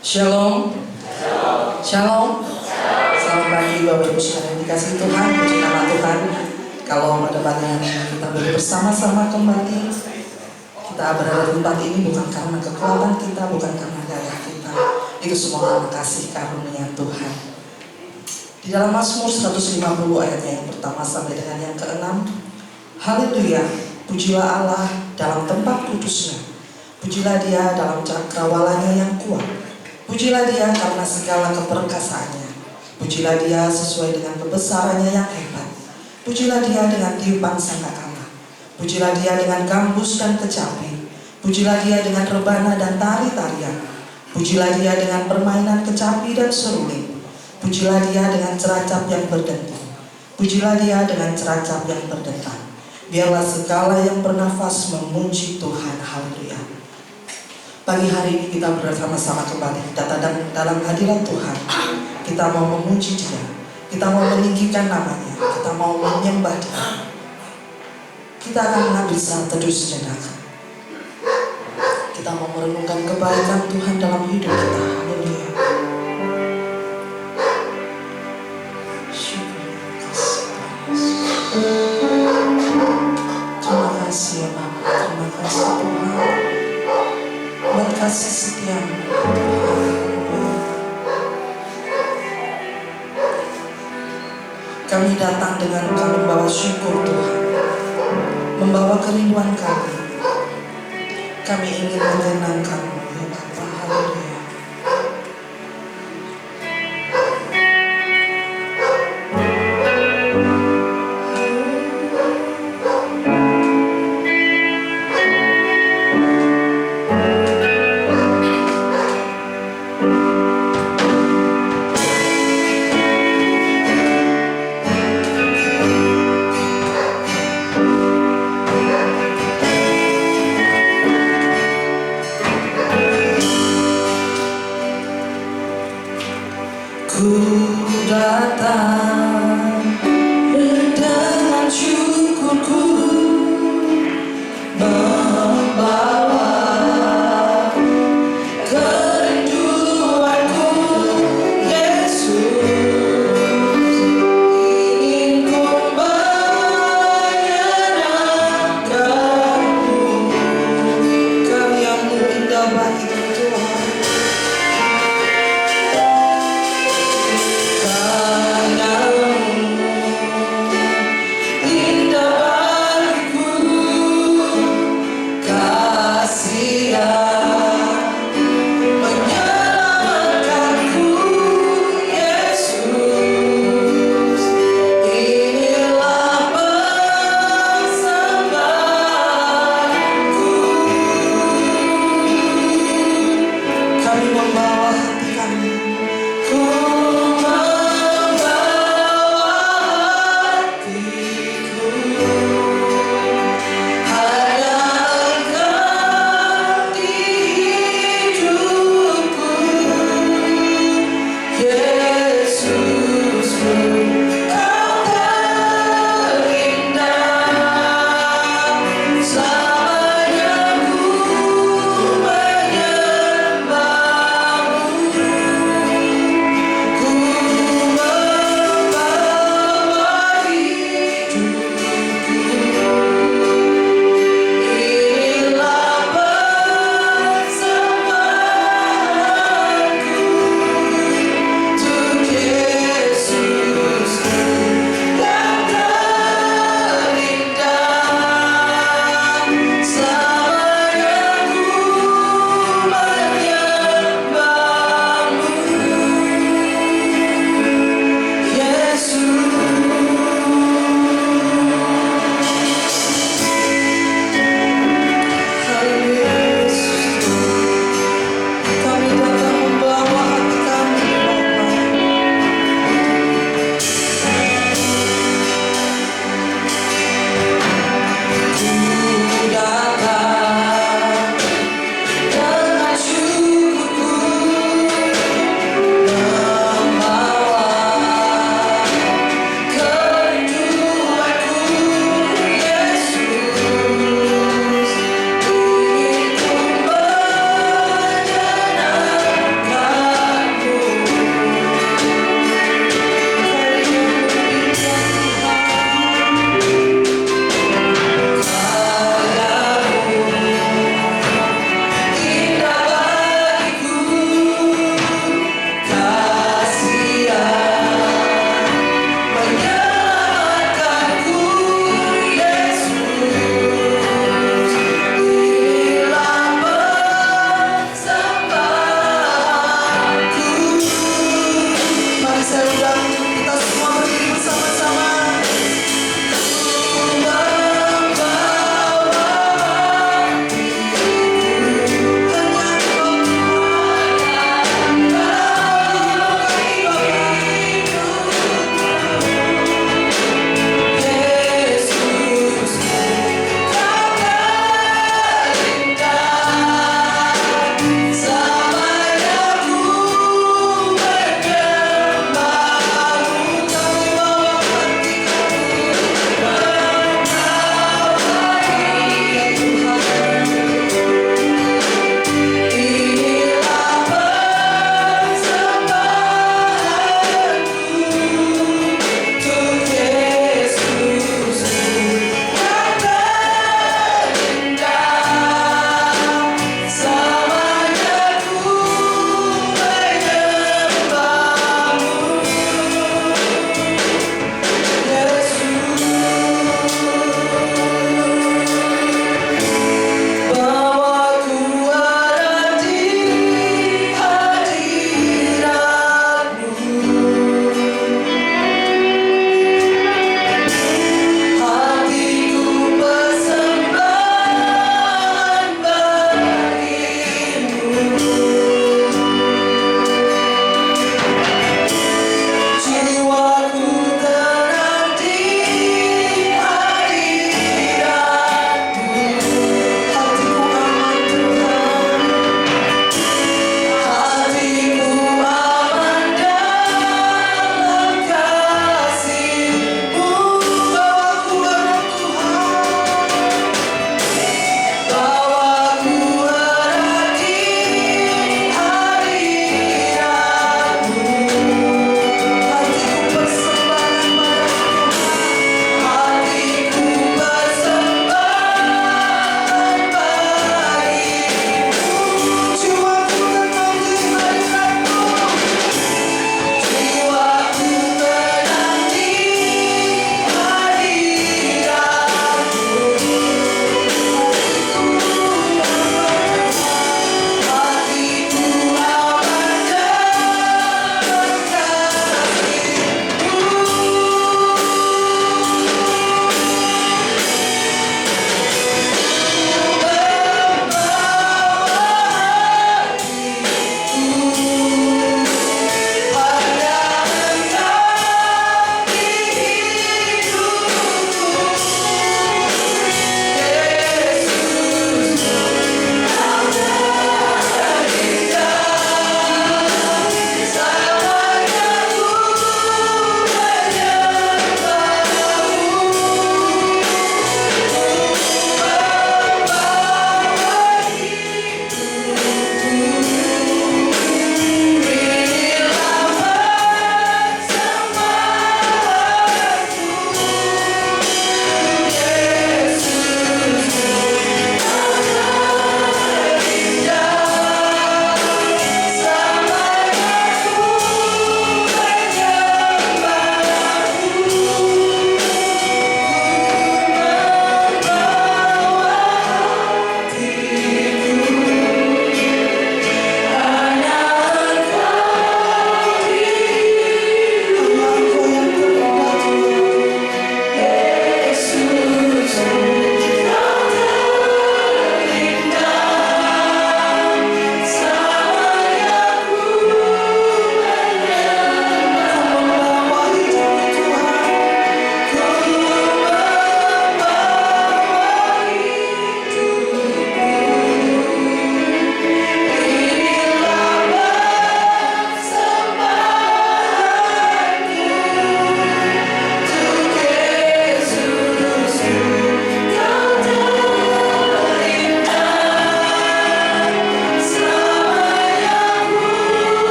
Shalom. Shalom. Selamat pagi Bapak Ibu sekalian dikasih Tuhan, puji nama Tuhan. Kalau pada pagi hari ini kita boleh bersama-sama kembali, kita berada di tempat ini bukan karena kekuatan kita, bukan karena daya kita. Itu semua karena kasih karunia Tuhan. Di dalam Mazmur 150 ayatnya yang pertama sampai dengan yang ke-6, haleluya, pujilah Allah dalam tempat kudusnya, pujilah Dia dalam cakrawalanya yang kuat. Pujilah Dia karena segala keperkasaannya. Pujilah Dia sesuai dengan kebesarannya yang hebat. Pujilah Dia dengan tiupan sangkakala. Pujilah Dia dengan gambus dan kecapi. Pujilah Dia dengan rebana dan tari-tarian. Pujilah Dia dengan permainan kecapi dan seruling. Pujilah Dia dengan ceracap yang berdenting. Pujilah Dia dengan ceracap yang berdentan. Biarlah segala yang bernafas memuji Tuhan. Haleluya. Pagi hari ini kita bersama-sama kembali dalam hadirat Tuhan. Kita mau memuji Dia, kita mau meninggikan namanya, kita mau menyembah Dia. Kita akan mengambil saat teduh sejenak. Kita mau merenungkan kebaikan Tuhan dalam hidup kita. Haleluya. Terima kasih ya Bapa, terima kasih Tuhan. Buat kasih setiamu Tuhan. Kami datang dengan kami membawa syukur Tuhan, membawa kerinduan kami. Kami ingin menyenangkan-Mu ya Bapa. Haleluya.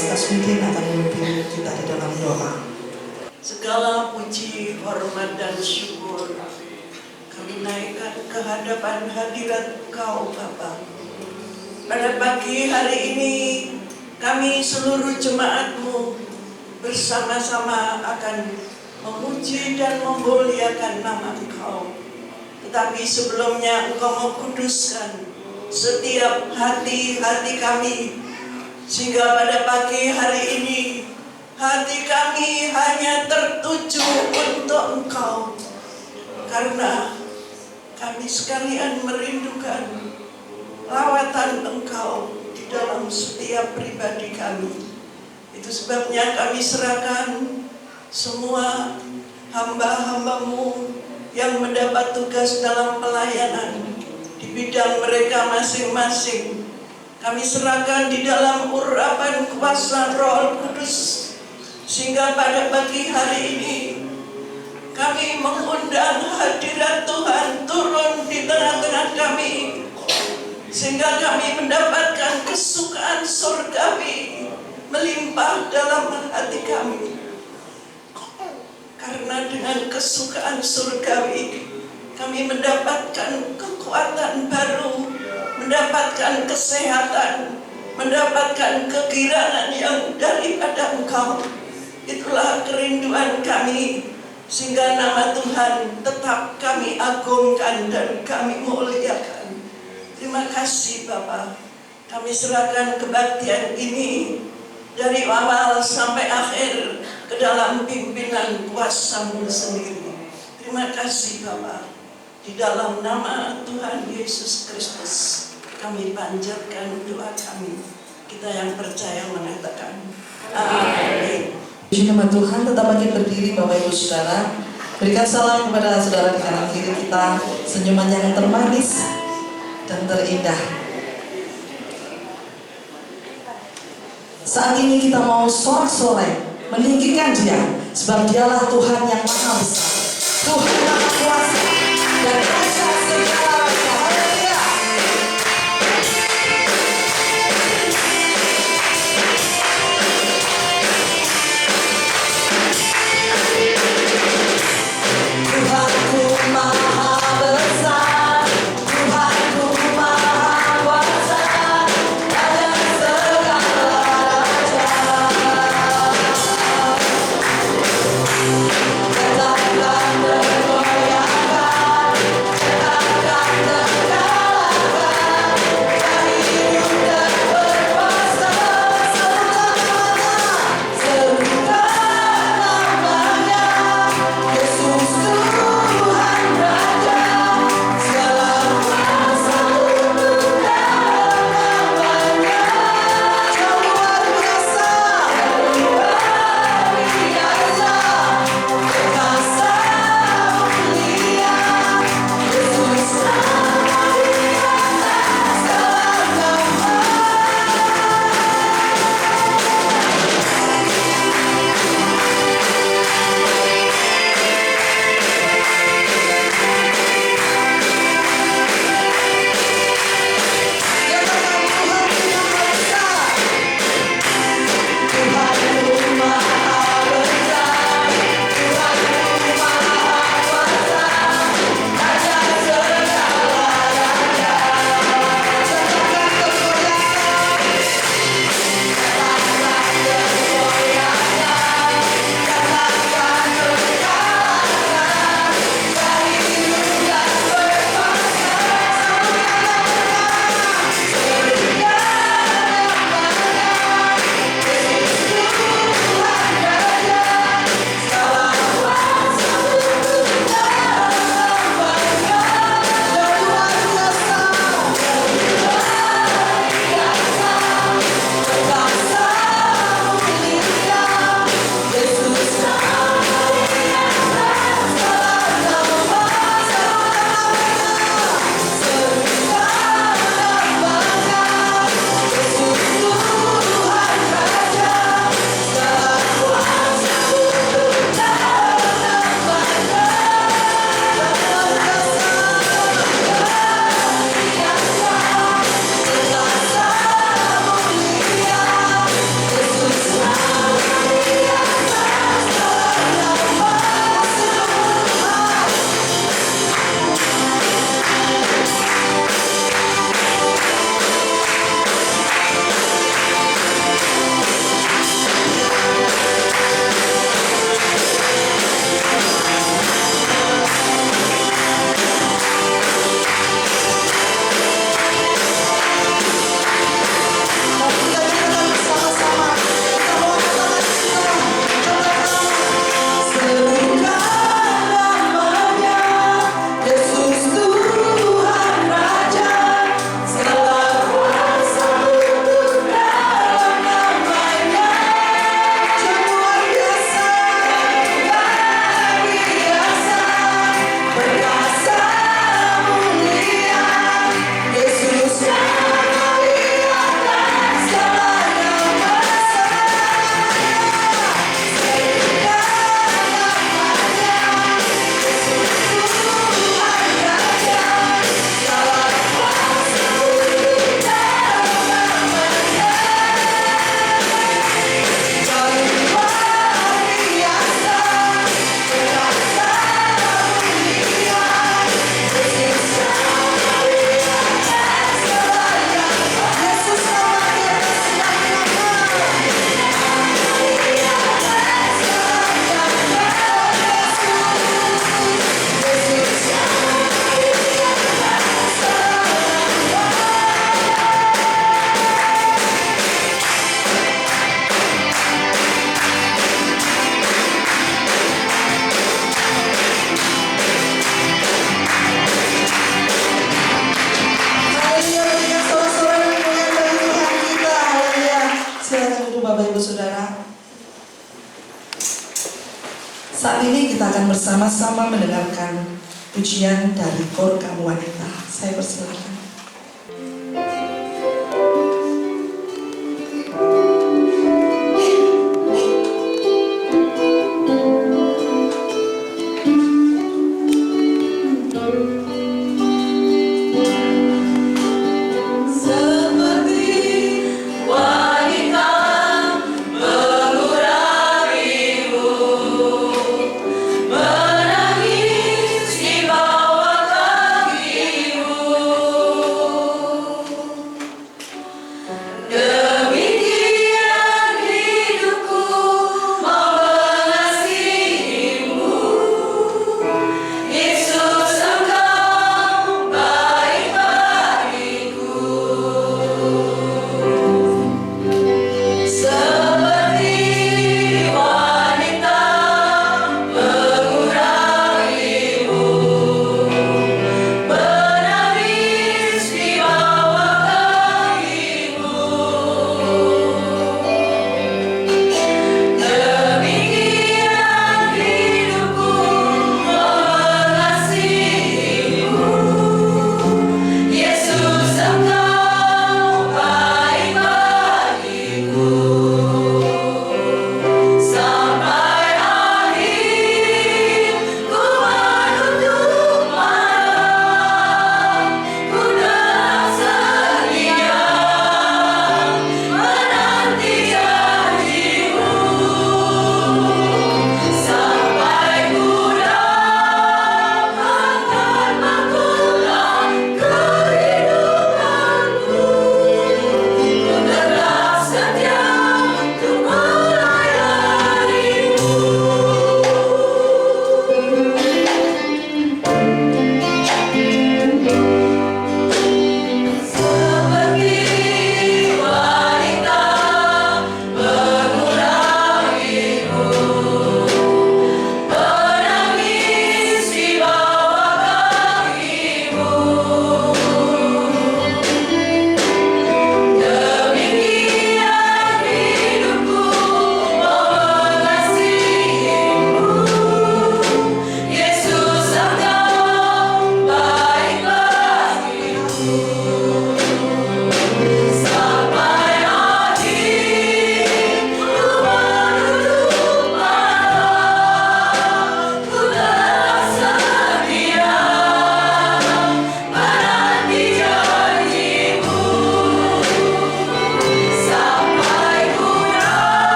Mas Kasmidin akan memimpin kita di dalam doa. Segala puji, hormat, dan syukur kami naikkan ke hadapan hadirat Engkau Bapa. Pada pagi hari ini kami seluruh jemaat-Mu bersama-sama akan memuji dan memuliakan nama Engkau. Tetapi sebelumnya Engkau mengkuduskan setiap hati-hati kami, sehingga pada pagi hari ini hati kami hanya tertuju untuk Engkau, karena kami sekalian merindukan lawatan Engkau di dalam setiap pribadi kami. Itu sebabnya kami serahkan semua hamba-hamba-Mu yang mendapat tugas dalam pelayanan di bidang mereka masing-masing. Kami serahkan di dalam urapan kuasa Roh Kudus, sehingga pada pagi hari ini kami mengundang hadirat Tuhan turun di tengah-tengah kami, sehingga kami mendapatkan kesukaan surgawi melimpah dalam hati kami. Karena dengan kesukaan surgawi kami mendapatkan kekuatan baru, mendapatkan kesehatan, mendapatkan kegirangan yang daripada Engkau. Itulah kerinduan kami, sehingga nama Tuhan tetap kami agungkan dan kami muliakan. Terima kasih Bapa. Kami serahkan kebaktian ini dari awal sampai akhir ke dalam pimpinan kuasa-Mu sendiri. Terima kasih Bapa. Di dalam nama Tuhan Yesus Kristus kami panjatkan doa kami. Kita yang percaya mengatakan amin. Puji nama Tuhan, tetap bangkit berdiri Bapak Ibu Saudara. Berikan salam kepada saudara di kanan kiri kita, senyuman yang termanis dan terindah. Saat ini kita mau sorak-sorai meninggikan Dia, sebab Dialah Tuhan yang maha besar, Tuhan maha kuasa, dan Raja segala raja. Haleluya. Tuhanku maha besar, Tuhanku maha kuasa, Raja segala raja. Katakan bergoyangkan dulu Bapak Ibu Saudara. Saat ini kita akan bersama-sama mendengarkan pujian dari Kor Kamu Wanita. Saya persilakan.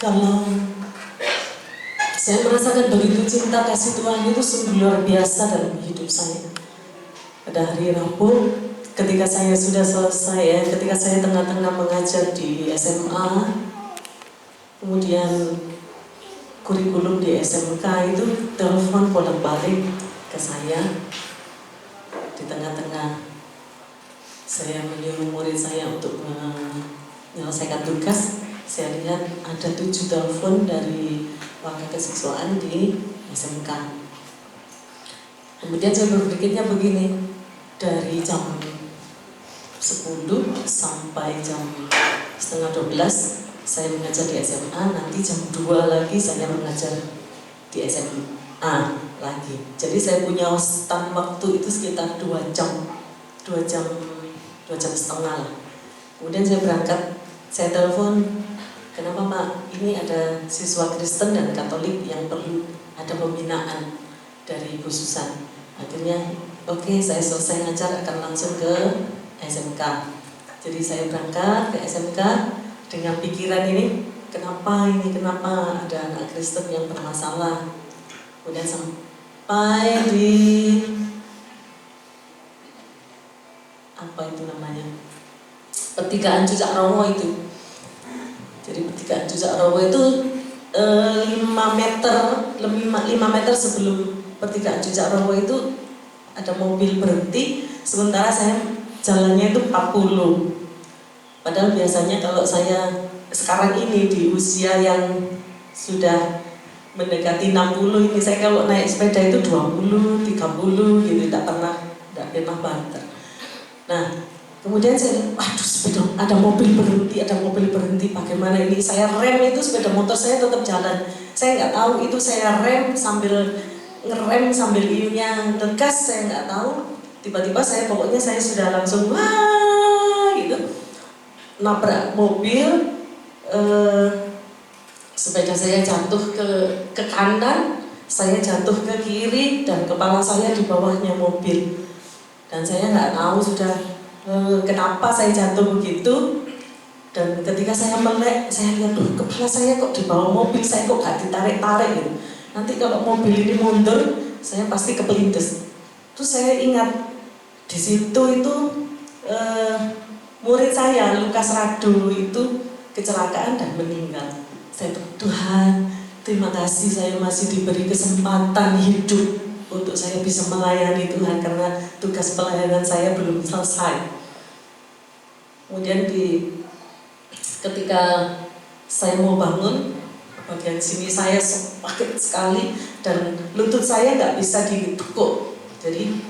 Kalau saya merasakan begitu cinta kasih Tuhan itu sungguh luar biasa dalam hidup saya. Pada hari Rabu, ketika saya sudah selesai, ketika saya tengah-tengah mengajar di SMA, kemudian kurikulum di SMK itu telepon bolak-balik ke saya. Di tengah-tengah saya menyuruh murid saya untuk menyelesaikan tugas, saya lihat ada 7 telepon dari wakil kesiswaan di SMK. Kemudian saya berpikirnya begini, dari jam 10 sampai jam setengah 12 saya mengajar di SMA, nanti jam 2 lagi saya mengajar di SMA lagi. Jadi saya punya stand waktu itu sekitar 2 jam setengah lah. Kemudian saya berangkat, saya telepon, kenapa Pak, ini ada siswa Kristen dan Katolik yang perlu ada pembinaan dari Ibu Susan. Akhirnya oke, saya selesai ngajar akan langsung ke SMK. Jadi saya berangkat ke SMK dengan pikiran ini, kenapa ada anak Kristen yang bermasalah. Kemudian sampai di apa itu namanya, Pertigaan Cucak Rowo itu. Jadi Pertigaan Cucak Rowo itu 5 meter sebelum Pertigaan Cucak Rowo itu ada mobil berhenti, sementara saya jalannya itu 40. Padahal biasanya kalau saya sekarang ini di usia yang sudah mendekati 60 ini, saya kalau naik sepeda itu 20, 30 gitu, tidak pernah banter. Nah, kemudian saya, aduh sepeda, ada mobil berhenti, bagaimana ini? Saya rem itu sepeda motor saya tetap jalan. Saya nggak tahu itu saya rem ngerem sambil iunya ngegas, saya nggak tahu. Tiba-tiba saya sudah langsung wah gitu, nabrak mobil, sepeda saya jatuh ke kanan, saya jatuh ke kiri, dan kepala saya di bawahnya mobil. Dan saya nggak tahu sudah kenapa saya jatuh begitu. Dan ketika saya melek, saya lihat kepala saya kok di bawah mobil, saya kok gak ditarik-tarik gitu. Nanti kalau mobil ini mundur, saya pasti kepelindes. Terus saya ingat di situ itu murid saya Lukas Rado itu kecelakaan dan meninggal. Saya bilang, Tuhan, terima kasih saya masih diberi kesempatan hidup untuk saya bisa melayani Tuhan, karena tugas pelayanan saya belum selesai. Kemudian ketika saya mau bangun, bagian sini saya sakit sekali dan lutut saya nggak bisa ditekuk. Jadi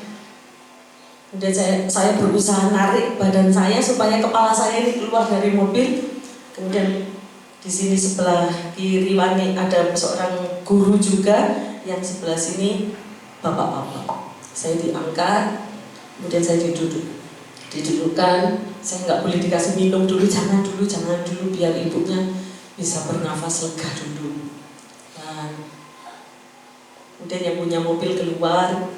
kemudian saya berusaha narik badan saya supaya kepala saya ini keluar dari mobil. Kemudian di sini sebelah kiri ada seorang guru juga, yang sebelah sini bapak-bapak. Saya diangkat, kemudian saya didudukkan. Saya nggak boleh dikasih minum dulu, jangan dulu, biar ibunya bisa bernafas lega dulu. Dan kemudian yang punya mobil keluar,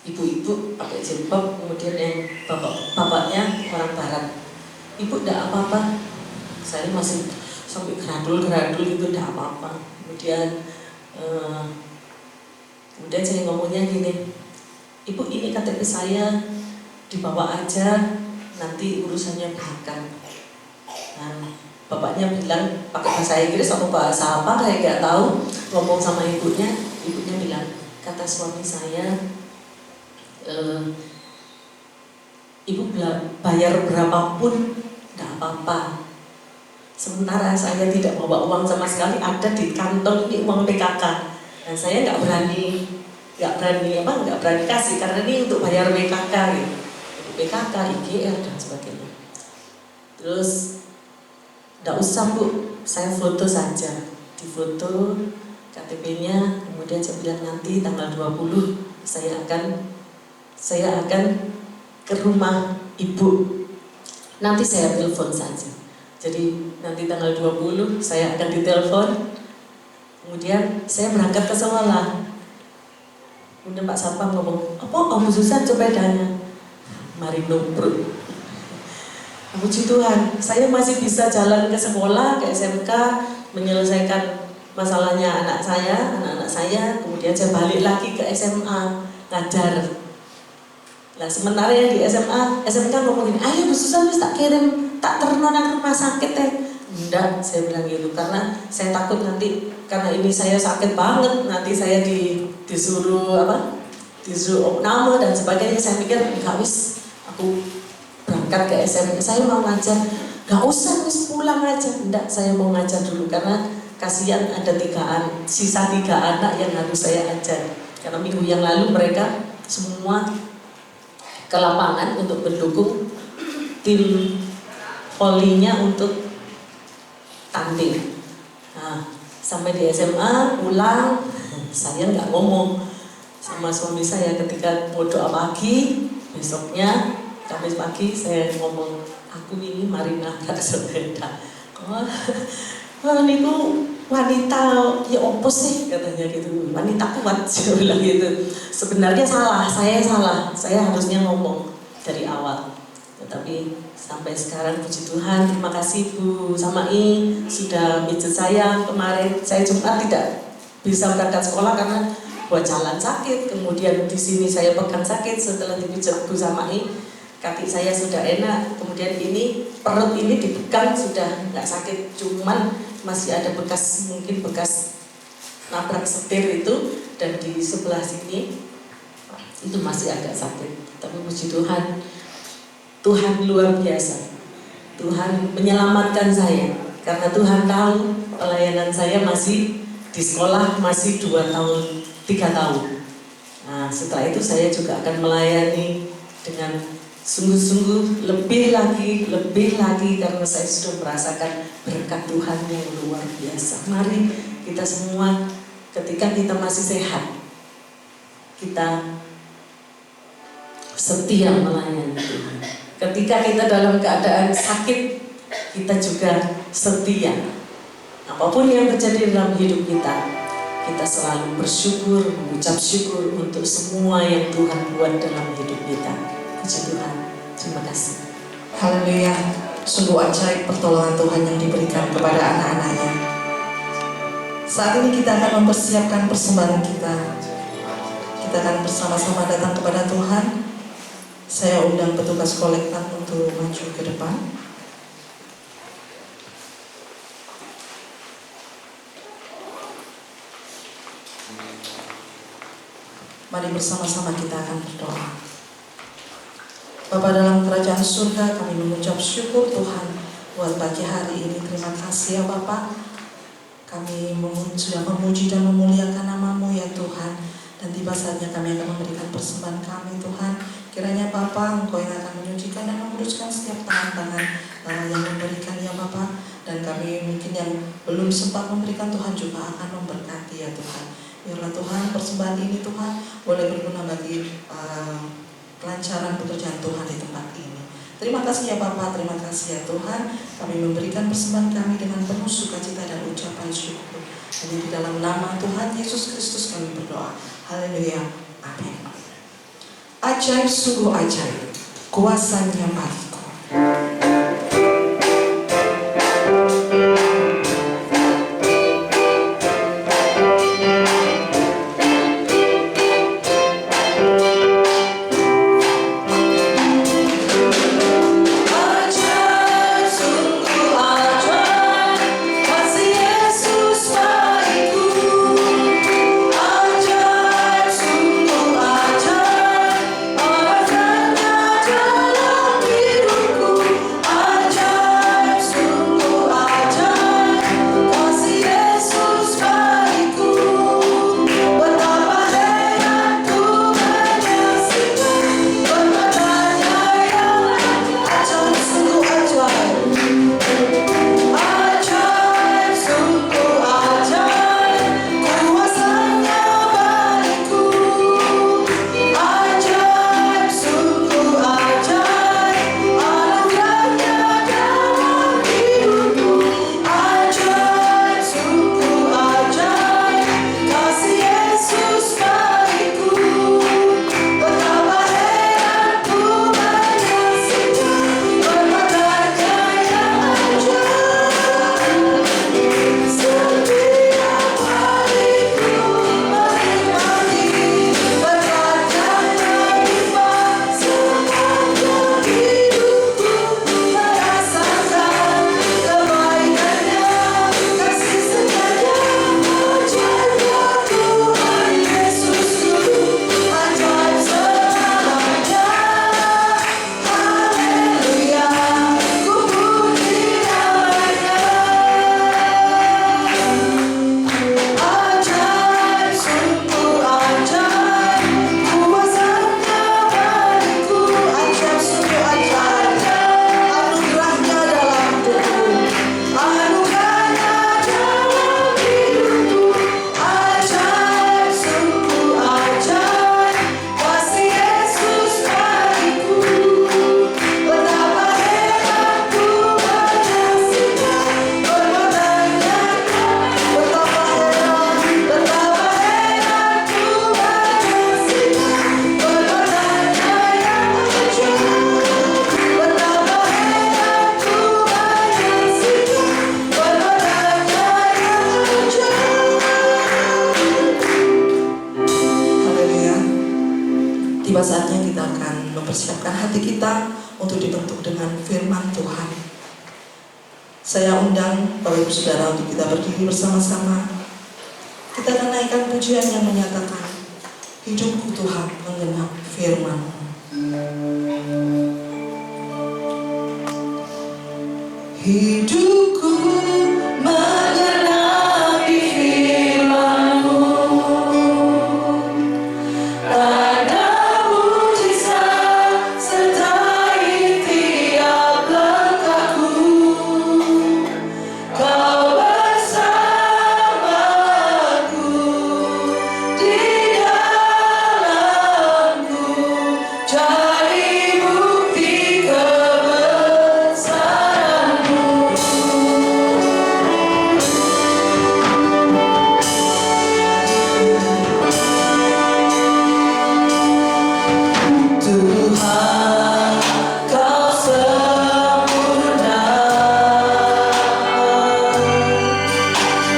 ibu-ibu pakai jilbab, kemudian yang bapaknya orang barat. Ibu enggak apa-apa. Saya masih sampai geradul itu enggak apa-apa. Kemudian saya ngomongnya gini, Ibu ini KTP saya dibawa aja, nanti urusannya belakangan. Nah, bapaknya bilang pakai bahasa Inggris atau bahasa apa kayak nggak tahu, ngomong sama ibunya bilang, kata suami saya, Ibu bayar berapapun nggak apa-apa. Sementara saya tidak bawa uang sama sekali, ada di kantong ini uang PKK, dan saya nggak berani kasih karena ini untuk bayar PKK gitu. PKK, IGR dan sebagainya. Terus nggak usah Bu, saya foto saja. Difoto KTP-nya, kemudian saya bilang nanti tanggal 20 saya akan ke rumah Ibu. Nanti saya telepon saja. Jadi nanti tanggal 20 saya akan ditelepon. Kemudian saya berangkat ke sekolah. Kemudian Pak Satpam ngomong, apa Om Susan sepedanya? Mari nubruk. Puji Tuhan, saya masih bisa jalan ke sekolah, ke SMK, menyelesaikan masalahnya anak-anak saya. Kemudian saya balik lagi ke SMA, ngajar. Nah sementara yang di SMK ngomongin, ayo Bu Susan tak kirim, tak terno nang rumah sakit Enggak, saya bilang gitu, karena saya takut nanti, karena ini saya sakit banget, nanti saya disuruh opname dan sebagainya. Saya pikir enggak wis, aku berangkat ke SMP, saya mau ngajar, nggak usah wis pulang aja. Enggak, saya mau ngajar dulu karena kasihan ada sisa 3 anak yang harus saya ajar. Karena minggu yang lalu mereka semua ke lapangan untuk mendukung tim volinya untuk tanding. Nah, sampai di SMA pulang, saya nggak ngomong sama suami saya ketika mau doa pagi. Besoknya Kamis pagi saya ngomong, aku ini mari nabrak sepeda. Oh, niku wanita ya opo sih katanya gitu, wanita kuat saya bilang gitu. Sebenarnya saya salah, saya harusnya ngomong dari awal. Tetapi sampai sekarang puji Tuhan, terima kasih Bu Samai sudah pijat saya kemarin. Saya Jumat tidak bisa berangkat sekolah karena buat jalan sakit. Kemudian di sini saya pegang sakit setelah dipijat Bu Samai, kaki saya sudah enak. Kemudian ini perut ini dipegang sudah nggak sakit, cuman masih ada mungkin bekas nabrak setir itu, dan di sebelah sini itu masih agak sakit. Tapi puji Tuhan, Tuhan luar biasa. Tuhan menyelamatkan saya karena Tuhan tahu pelayanan saya masih di sekolah masih 2 tahun 3 tahun. Nah, setelah itu saya juga akan melayani dengan sungguh-sungguh lebih lagi karena saya sudah merasakan berkat Tuhan yang luar biasa. Mari kita semua ketika kita masih sehat, kita setia melayani Tuhan. Ketika kita dalam keadaan sakit, kita juga setia. Apapun yang terjadi dalam hidup kita, kita selalu bersyukur, mengucap syukur untuk semua yang Tuhan buat dalam hidup kita. Puji Tuhan, terima kasih. Haleluya, sungguh ajaib pertolongan Tuhan yang diberikan kepada anak-anaknya. Saat ini kita akan mempersiapkan persembahan kita. Kita akan bersama-sama datang kepada Tuhan. Saya undang petugas kolektan untuk maju ke depan. Mari bersama-sama kita akan berdoa. Bapa dalam kerajaan surga, kami mengucap syukur Tuhan buat pagi hari ini. Terima kasih ya Bapa. Kami sudah memuji dan memuliakan nama-Mu ya Tuhan. Dan tiba saatnya kami akan memberikan persembahan kami Tuhan. Kiranya Bapa, Engkau yang akan menyucikan dan menguruskan setiap tangan-tangan yang memberikan ya Bapa. Dan kami mungkin yang belum sempat memberikan, Tuhan juga akan memberkati ya Tuhan. Biarlah Tuhan persembahan ini Tuhan boleh berguna bagi kelancaran pekerjaan Tuhan di tempat ini. Terima kasih ya Bapa, terima kasih ya Tuhan. Kami memberikan persembahan kami dengan penuh sukacita dan ucapan syukur. Hanya di dalam nama Tuhan Yesus Kristus kami berdoa. Haleluya. Amin. Ajaib, sungguh ajaib, kuasanya bagiku. Dalam tiba saatnya kita akan mempersiapkan hati kita untuk dibentuk dengan firman Tuhan. Saya undang Bapak Ibu Saudara untuk kita berdiri bersama-sama. Kita akan naikkan pujian yang menyatakan, hidupku Tuhan mengenal firman-Mu. Hidupku mengenapi firman-Mu, ada mujizat sertai tiap langkahku. Kau bersamaku di dalamku, cari bukti kebesaran-Mu. Tuhan, Kau sempurna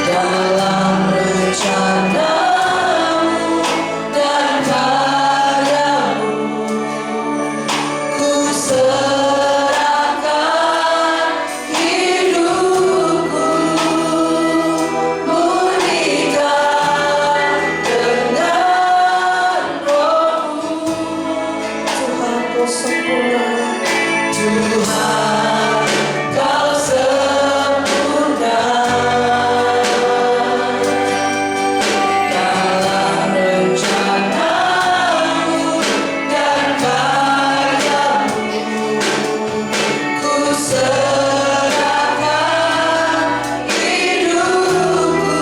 dalam rencana-Mu dan karya-Mu. Ku serahkan hidupku, murnikan dengan Roh-Mu. Tuhan, Kau sempurna. Tuhan, Kau sempurna dalam rencana-Mu dan karya-Mu. Ku serahkan hidupku,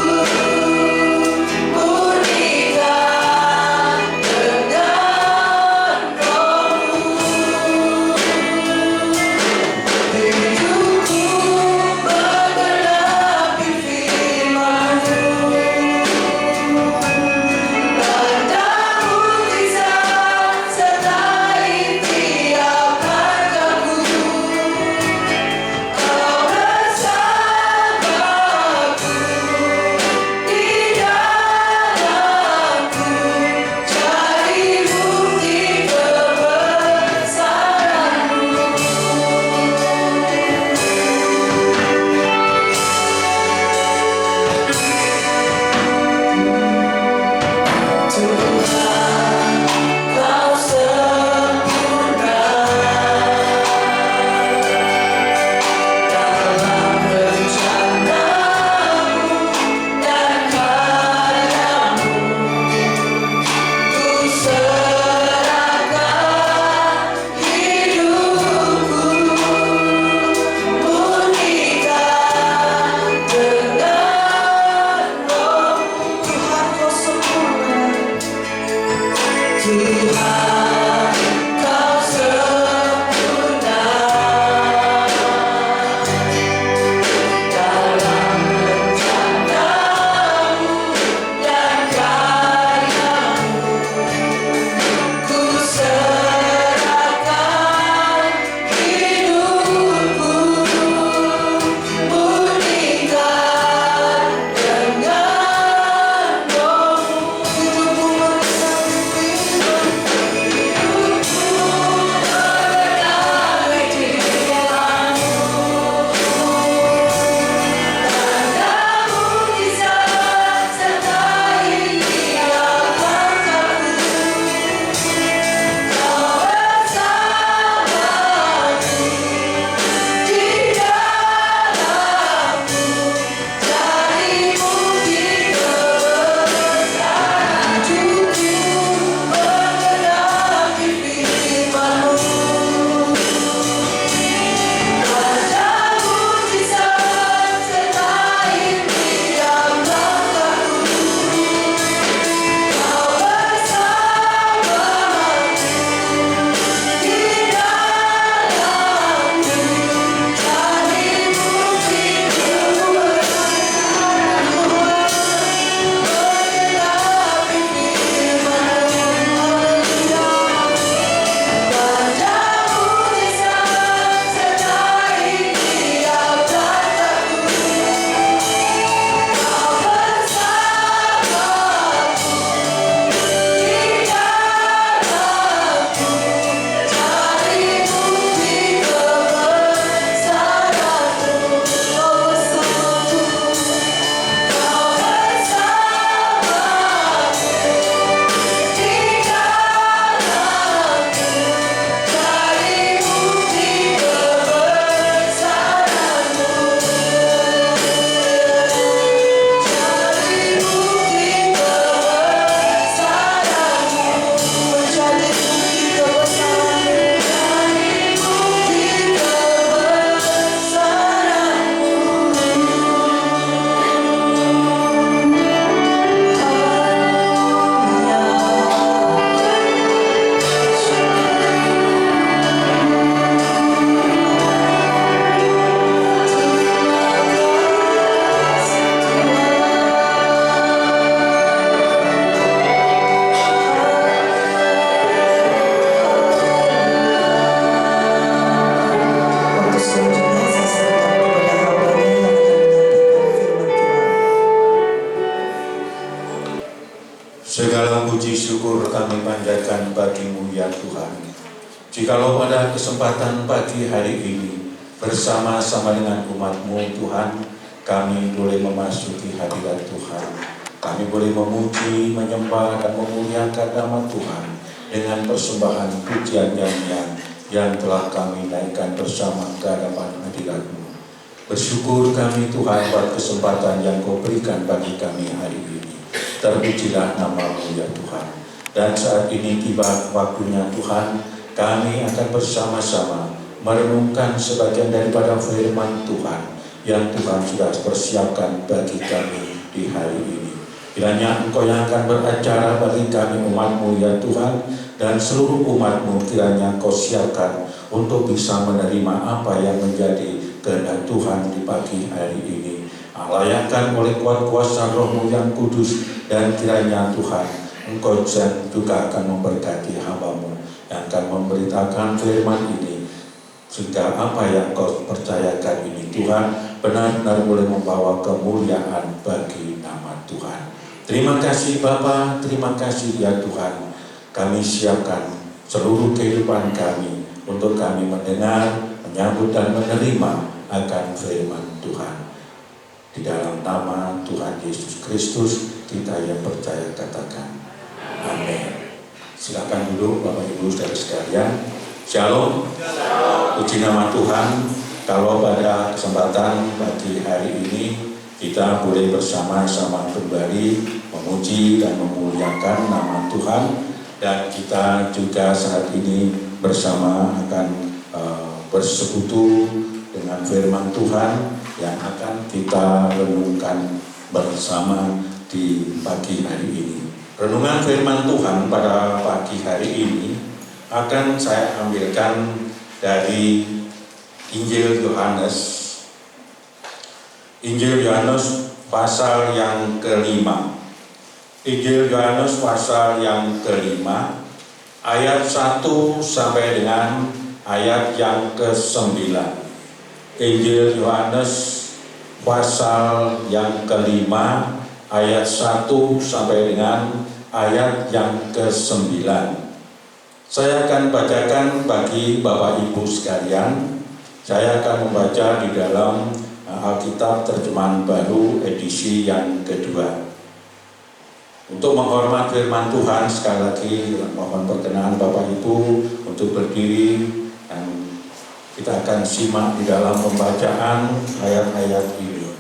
murnikan dengan Roh-Mu. Hidupku mengenapi firman-Mu, tanda mujizat sertai tiap langkahku. Kau bersamaku di dalamku, cari bukti kebesaran-Mu. Tuhan, Kau sempurna dalam rencana-Mu dan karya-Mu. Ku serahkan hidupku, murnikan dengan Roh-Mu. Tuhan, Kau sempurna. Tuhan, Kau sempurna dalam rencana-Mu dan karya-Mu. Ku serahkan hidupku, murnikan dengan Roh-Mu. Hidupku mengenapi firman-Mu. Segala puji syukur kami panjatkan bagi-Mu ya Tuhan. Jikalau pada kesempatan pagi hari ini bersama-sama dengan umat-Mu Tuhan, kami boleh memasuki hadirat Tuhan. Kami boleh memuji, menyembah dan memuliakan nama Tuhan dengan persembahan pujian nyanyian yang telah kami naikkan bersama ke hadapan hadirat-Mu. Bersyukur kami Tuhan buat kesempatan yang Kau berikan bagi kami hari ini. Terpujilah nama-Mu ya Tuhan. Dan saat ini tiba waktunya Tuhan, kami akan bersama-sama merenungkan sebagian daripada firman Tuhan yang Tuhan sudah persiapkan bagi kami di hari ini. Kiranya Engkau yang akan beracara bagi kami umat-Mu ya Tuhan, dan seluruh umat-Mu kiranya Kau siapkan untuk bisa menerima apa yang menjadi kehendak Tuhan di pagi hari ini. Layakan oleh kuat kuasa Roh-Mu yang kudus, dan kiranya Tuhan Engkau juga akan memberkati hamba-Mu yang akan memberitakan firman ini, sehingga apa yang Kau percayakan ini Tuhan benar-benar boleh membawa kemuliaan bagi nama Tuhan. Terima kasih Bapa, terima kasih ya Tuhan. Kami siapkan seluruh kehidupan kami untuk kami mendengar, menyambut dan menerima akan firman Tuhan. Di dalam nama Tuhan Yesus Kristus kita yang percaya katakan amin. Silakan duduk Bapak Ibu saudara sekalian. Shalom. Puji nama Tuhan. Kalau pada kesempatan pagi hari ini kita boleh bersama-sama kembali memuji dan memuliakan nama Tuhan, dan kita juga saat ini bersama akan bersekutu dengan firman Tuhan yang akan kita renungkan bersama di pagi hari ini. Renungan firman Tuhan pada pagi hari ini akan saya ambilkan dari Injil Yohanes. Injil Yohanes pasal yang kelima. Injil Yohanes pasal yang kelima, ayat 1 sampai dengan ayat yang ke-9. Injil Yohanes pasal yang kelima, ayat 1 sampai dengan ayat yang ke-9. Saya akan bacakan bagi Bapak Ibu sekalian. Saya akan membaca di dalam Alkitab Terjemahan Baru edisi yang kedua. Untuk menghormat firman Tuhan, sekali lagi mohon perkenan Bapak Ibu untuk berdiri, dan kita akan simak di dalam pembacaan ayat-ayat ini.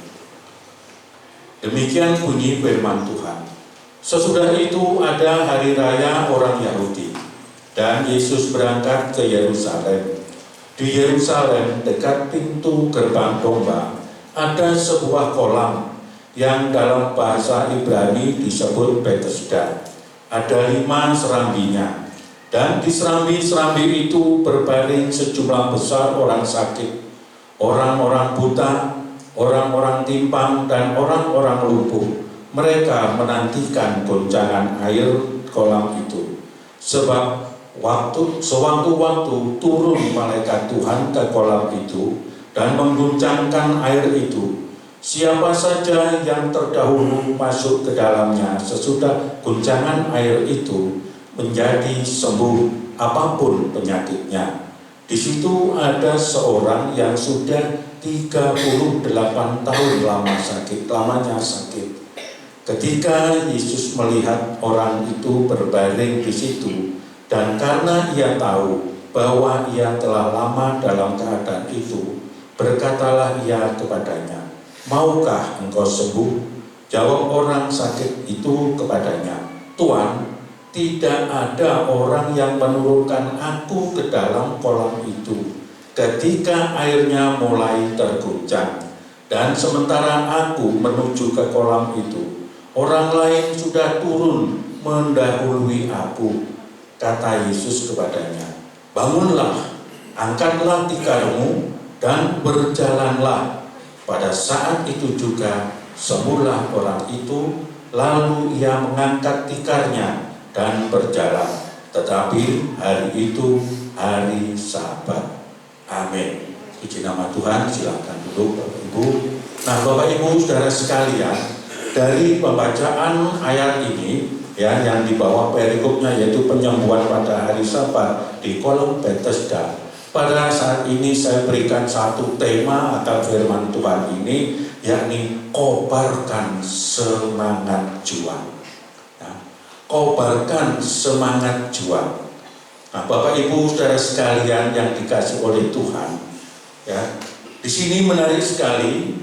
Demikian bunyi firman Tuhan. Sesudah itu ada hari raya orang Yahudi, dan Yesus berangkat ke Yerusalem. Di Yerusalem dekat pintu gerbang domba ada sebuah kolam yang dalam bahasa Ibrani disebut Betesda. Ada 5 serambinya, dan di serambi-serambi itu berbaring sejumlah besar orang sakit, orang-orang buta, orang-orang timpang, dan orang-orang lumpuh. Mereka menantikan goncangan air kolam itu, sebab sewaktu-waktu turun malaikat Tuhan ke kolam itu dan mengguncangkan air itu. Siapa saja yang terdahulu masuk ke dalamnya sesudah guncangan air itu menjadi sembuh apapun penyakitnya. Di situ ada seorang yang sudah 38 tahun lamanya sakit. Ketika Yesus melihat orang itu berbaring di situ, dan karena ia tahu bahwa ia telah lama dalam keadaan itu, berkatalah ia kepadanya, "Maukah engkau sembuh?" Jawab orang sakit itu kepadanya, "Tuan, tidak ada orang yang menurunkan aku ke dalam kolam itu ketika airnya mulai terguncang. Dan sementara aku menuju ke kolam itu, orang lain sudah turun mendahului aku." Kata Yesus kepadanya, "Bangunlah, angkatlah tikarmu, dan berjalanlah." Pada saat itu juga sembuhlah orang itu, lalu ia mengangkat tikarnya dan berjalan. Tetapi hari itu hari Sabat. Amin. Puji nama Tuhan. Silakan duduk Bapak Ibu. Nah Bapak Ibu saudara sekalian, dari pembacaan ayat ini ya yang di bawah perikopnya, yaitu penyembuhan pada hari Sabat di kolam Bethesda. Pada saat ini saya berikan satu tema akan firman Tuhan ini, yakni kobarkan semangat juang. Ya, kobarkan semangat juang. Nah, Bapak Ibu Saudara sekalian yang dikasih oleh Tuhan, ya, di sini menarik sekali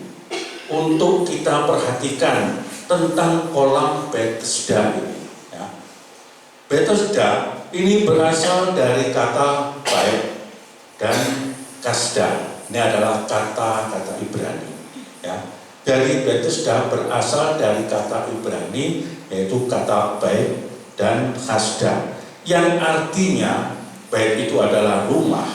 untuk kita perhatikan tentang kolam Bethesda ini. Ya. Bethesda ini berasal dari kata baik dan kasda. Ini adalah kata-kata Ibrani. Ya. Jadi Bethesda berasal dari kata Ibrani, yaitu kata baik dan kasda, yang artinya baik itu adalah rumah,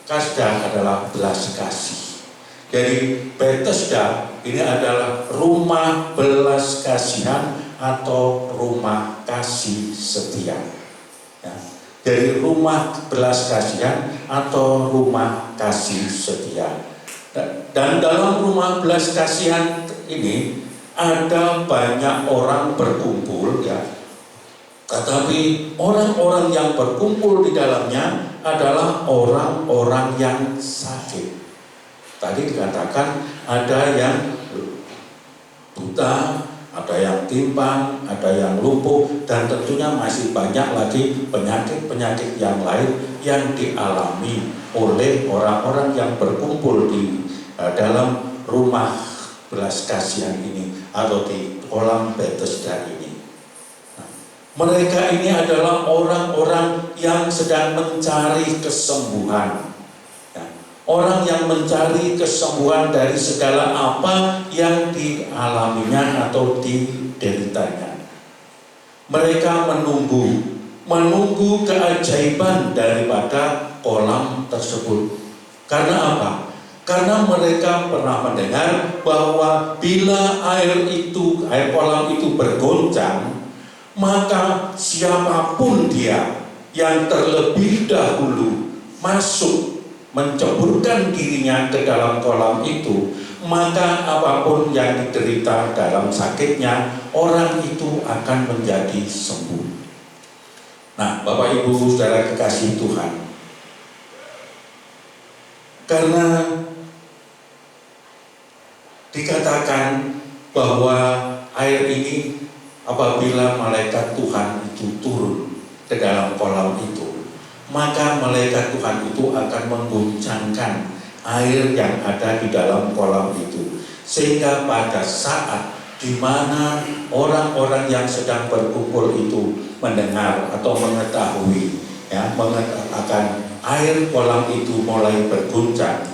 kasda adalah belas kasih. Jadi Bethesda ini adalah rumah belas kasihan atau rumah kasih setia. Ya. Dari rumah belas kasihan atau rumah kasih setia. Dan dalam rumah belas kasihan ini ada banyak orang berkumpul, ya. Tetapi orang-orang yang berkumpul di dalamnya adalah orang-orang yang sakit. Tadi dikatakan ada yang buta, ada yang timpang, ada yang lumpuh, dan tentunya masih banyak lagi penyakit-penyakit yang lain yang dialami oleh orang-orang yang berkumpul di dalam rumah belas kasihan ini atau di kolam Bethesda ini. Nah, mereka ini adalah orang-orang yang sedang mencari kesembuhan. Orang yang mencari kesembuhan dari segala apa yang dialaminya atau dideritanya. Mereka menunggu keajaiban daripada kolam tersebut. Karena apa? Karena mereka pernah mendengar bahwa bila air kolam itu bergoncang, maka siapapun dia yang terlebih dahulu masuk menceburkan dirinya ke dalam kolam itu, maka apapun yang diderita dalam sakitnya, orang itu akan menjadi sembuh. Nah, Bapak Ibu Saudara kekasih Tuhan, karena dikatakan bahwa air ini apabila malaikat Tuhan itu turun ke dalam kolam itu, maka malaikat Tuhan itu akan mengguncangkan air yang ada di dalam kolam itu, sehingga pada saat di mana orang-orang yang sedang berkumpul itu mendengar atau mengetahui, ya, akan air kolam itu mulai berguncang,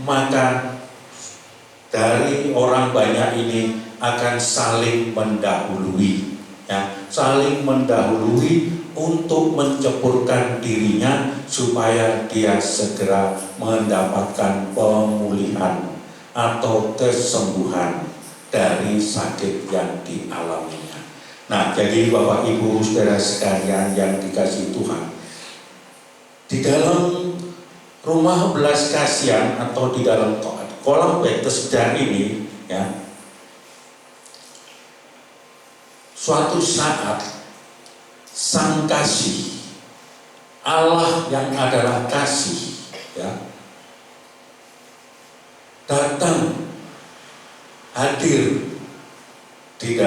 maka dari orang banyak ini akan saling mendahului, ya, saling mendahului untuk menceburkan dirinya supaya dia segera mendapatkan pemulihan atau kesembuhan dari sakit yang dialaminya. Nah, jadi Bapak Ibu Saudara sekalian yang dikasihi Tuhan, di dalam rumah belas kasihan atau di dalam kolam Bethesda ini, ya, suatu saat Sang Kasih, Allah yang adalah kasih, ya, datang hadir di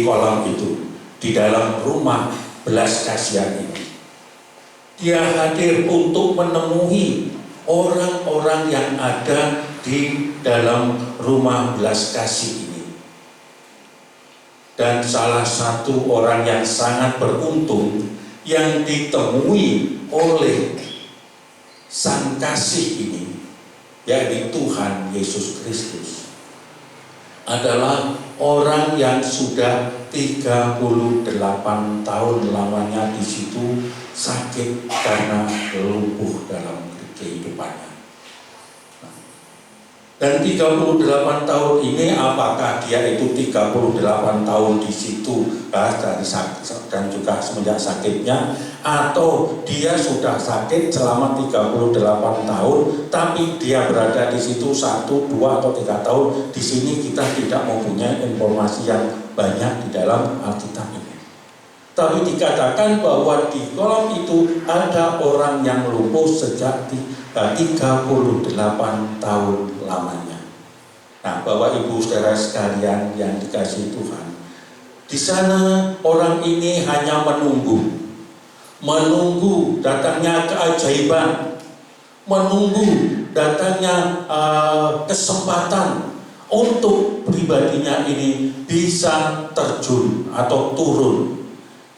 kolam itu, di dalam rumah belas kasihan ini. Dia hadir untuk menemui orang-orang yang ada di dalam rumah belas kasih ini. Dan salah satu orang yang sangat beruntung yang ditemui oleh Sang Kasih ini, yakni Tuhan Yesus Kristus, adalah orang yang sudah 38 tahun lamanya di situ sakit karena lumpuh dalam kehidupannya. Dan 38 tahun ini, apakah dia itu 38 tahun di situ dari sakit dan juga semenjak sakitnya, atau dia sudah sakit selama 38 tahun tapi dia berada di situ 1, 2 atau 3 tahun. Di sini kita tidak mempunyai informasi yang banyak di dalam Alkitab ini. Tapi dikatakan bahwa di kolam itu ada orang yang lumpuh sejak 38 tahun lamanya. Nah, Bapak Ibu Saudara sekalian yang dikasihi Tuhan, di sana orang ini hanya menunggu datangnya keajaiban, menunggu datangnya kesempatan untuk pribadinya ini bisa terjun atau turun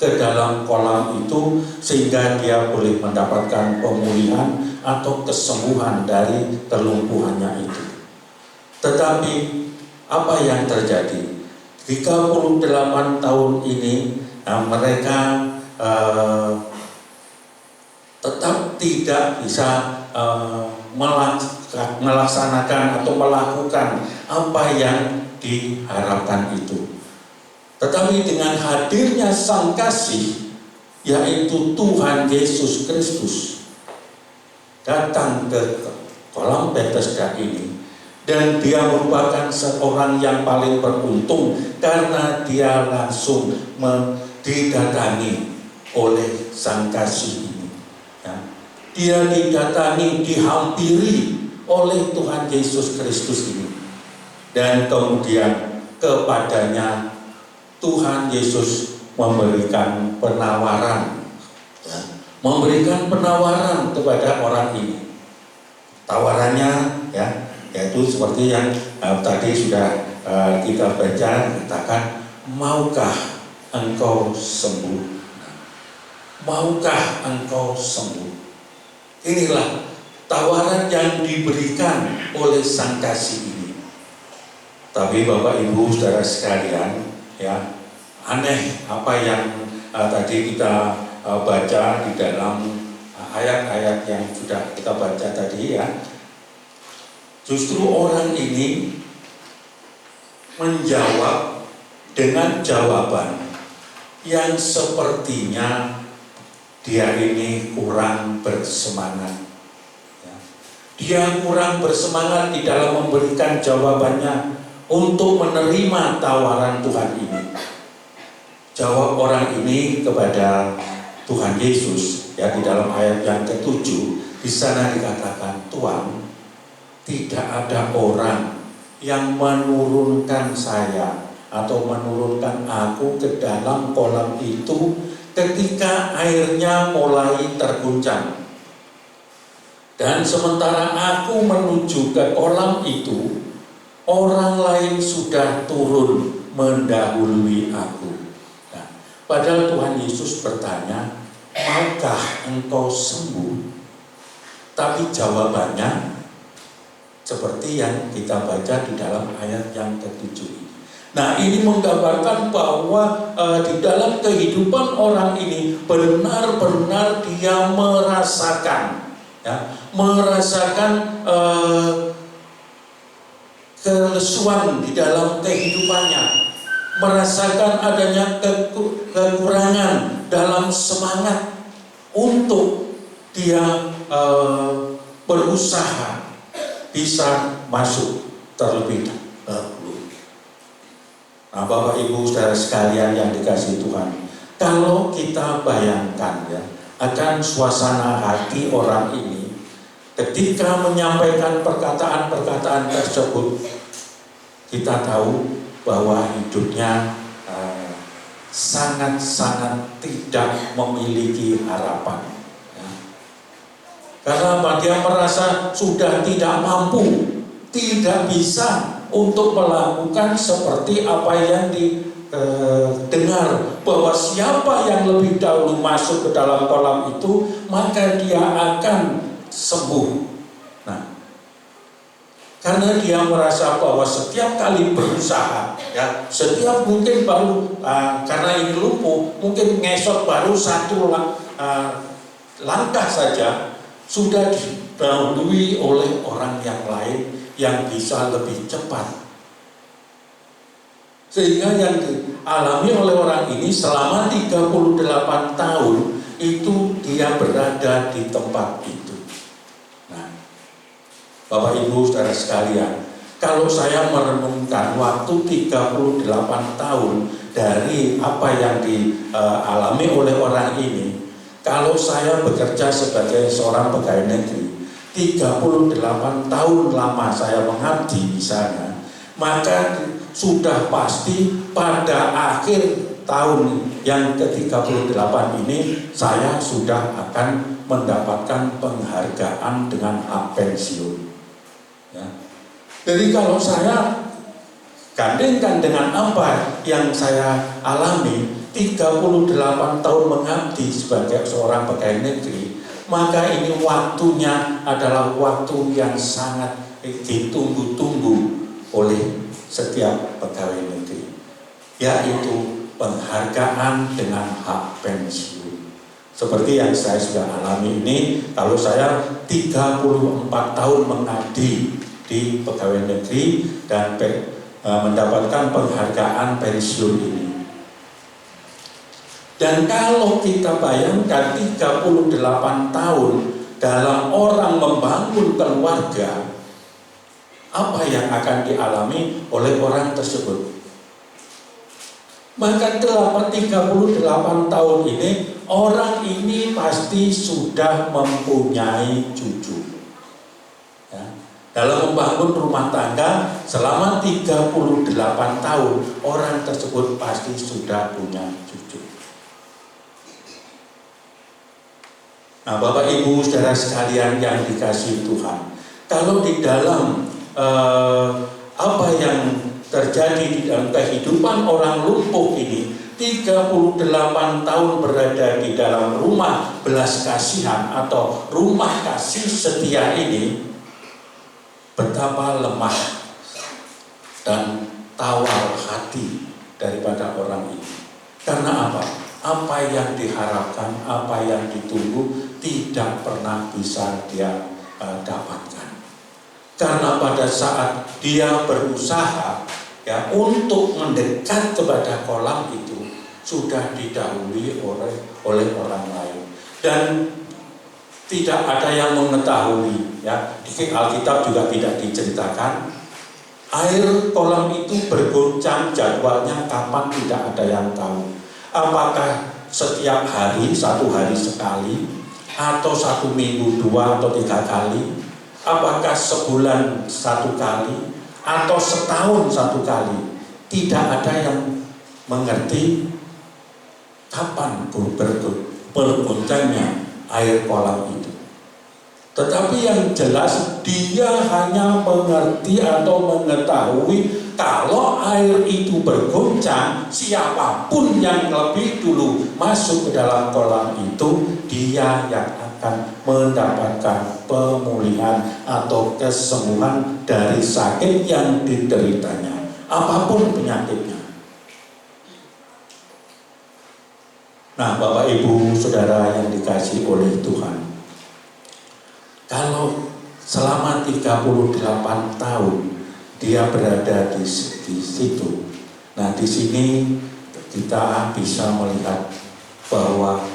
ke dalam kolam itu sehingga dia boleh mendapatkan pemulihan atau kesembuhan dari kelumpuhannya itu. Tetapi apa yang terjadi? 38 tahun ini mereka tetap tidak bisa melaksanakan atau melakukan apa yang diharapkan itu. Tetapi dengan hadirnya Sang Kasih, yaitu Tuhan Yesus Kristus, datang ke kolam Bethesda ini, dan dia merupakan seorang yang paling beruntung karena dia langsung didatangi oleh Sang Kasih ini. Ya. Dia didatangi, dihampiri oleh Tuhan Yesus Kristus ini. Dan kemudian kepadanya Tuhan Yesus memberikan penawaran, ya, memberikan penawaran kepada orang ini. Tawarannya, ya, yaitu seperti yang tadi sudah kita baca, katakan, maukah engkau sembuh? Maukah engkau sembuh? Inilah tawaran yang diberikan oleh Sang Kasih ini. Tapi Bapak Ibu Saudara sekalian, ya, aneh apa yang tadi kita baca di dalam ayat-ayat yang sudah kita baca tadi, ya. Justru orang ini menjawab dengan jawaban yang sepertinya dia ini kurang bersemangat. Ya. Dia kurang bersemangat di dalam memberikan jawabannya untuk menerima tawaran Tuhan ini. Jawab orang ini kepada Tuhan Yesus, ya, di dalam ayat yang ke-7 di sana dikatakan, Tuhan, tidak ada orang yang menurunkan saya atau menurunkan aku ke dalam kolam itu ketika airnya mulai terguncang. Dan sementara aku menuju ke kolam itu, orang lain sudah turun mendahului aku. Nah, padahal Tuhan Yesus bertanya, maukah engkau sembuh? Tapi jawabannya seperti yang kita baca di dalam ayat yang ke-7 ini. Nah, ini menggambarkan bahwa di dalam kehidupan orang ini benar-benar dia merasakan, ya, merasakan kelesuan di dalam kehidupannya, merasakan adanya kekurangan dalam semangat untuk dia berusaha bisa masuk terlebih dahulu. Nah, Bapak Ibu Saudara sekalian yang dikasihi Tuhan, kalau kita bayangkan, ya, akan suasana hati orang ini ketika menyampaikan perkataan-perkataan tersebut, kita tahu bahwa hidupnya sangat-sangat tidak memiliki harapan. Karena dia merasa sudah tidak mampu, tidak bisa untuk melakukan seperti apa yang didengar, bahwa siapa yang lebih dahulu masuk ke dalam kolam itu, maka dia akan sembuh. Nah, karena dia merasa bahwa setiap kali berusaha, ya, setiap mungkin baru karena ini lumpuh, mungkin ngesot baru satu langkah saja, sudah didahului oleh orang yang lain yang bisa lebih cepat. Sehingga yang dialami oleh orang ini selama 38 tahun itu dia berada di tempat itu. Nah, Bapak Ibu Saudara sekalian, kalau saya merenungkan waktu 38 tahun dari apa yang dialami oleh orang ini, kalau saya bekerja sebagai seorang pegawai negeri, 38 tahun lama saya mengabdi di sana, maka sudah pasti pada akhir tahun yang ke-38 ini saya sudah akan mendapatkan penghargaan dengan hak pensiun. Ya. Jadi kalau saya gandengkan dengan apa yang saya alami 38 tahun mengabdi sebagai seorang pegawai negeri, maka ini waktunya adalah waktu yang sangat ditunggu-tunggu oleh setiap pegawai negeri, yaitu penghargaan dengan hak pensiun. Seperti yang saya sudah alami ini, kalau saya 34 tahun mengabdi di pegawai negeri dan mendapatkan penghargaan pensiun ini. Dan kalau kita bayangkan 38 tahun dalam orang membangun keluarga, apa yang akan dialami oleh orang tersebut? Maka 38 tahun ini, orang ini pasti sudah mempunyai cucu. Ya. Dalam membangun rumah tangga selama 38 tahun, orang tersebut pasti sudah punya cucu. Nah, Bapak Ibu saudara sekalian yang dikasihi Tuhan, kalau di dalam apa yang terjadi di dalam kehidupan orang lumpuh ini, 38 tahun berada di dalam rumah belas kasihan atau rumah kasih setia ini, betapa lemah dan tawar hati daripada orang ini. Karena apa? Apa yang diharapkan, apa yang ditunggu tidak pernah bisa dia dapatkan. Karena pada saat dia berusaha ya untuk mendekat kepada kolam itu, sudah didahului oleh orang lain dan tidak ada yang mengetahui. Ya, di Alkitab juga tidak diceritakan air kolam itu bergoncang, jadwalnya kapan tidak ada yang tahu. Apakah setiap hari, 1 hari sekali, atau 1 minggu 2 atau 3 kali? Apakah sebulan 1 kali atau setahun 1 kali? Tidak ada yang mengerti kapan bergoncangnya air kolam itu. Tetapi yang jelas dia hanya mengerti atau mengetahui kalau air itu bergoncang, siapapun yang lebih dulu masuk ke dalam kolam itu, dia yang akan mendapatkan pemulihan atau kesembuhan dari sakit yang dideritanya, apapun penyakitnya. Nah, Bapak Ibu Saudara yang dikasihi oleh Tuhan, kalau selama 38 tahun dia berada di situ, nah di sini kita bisa melihat bahwa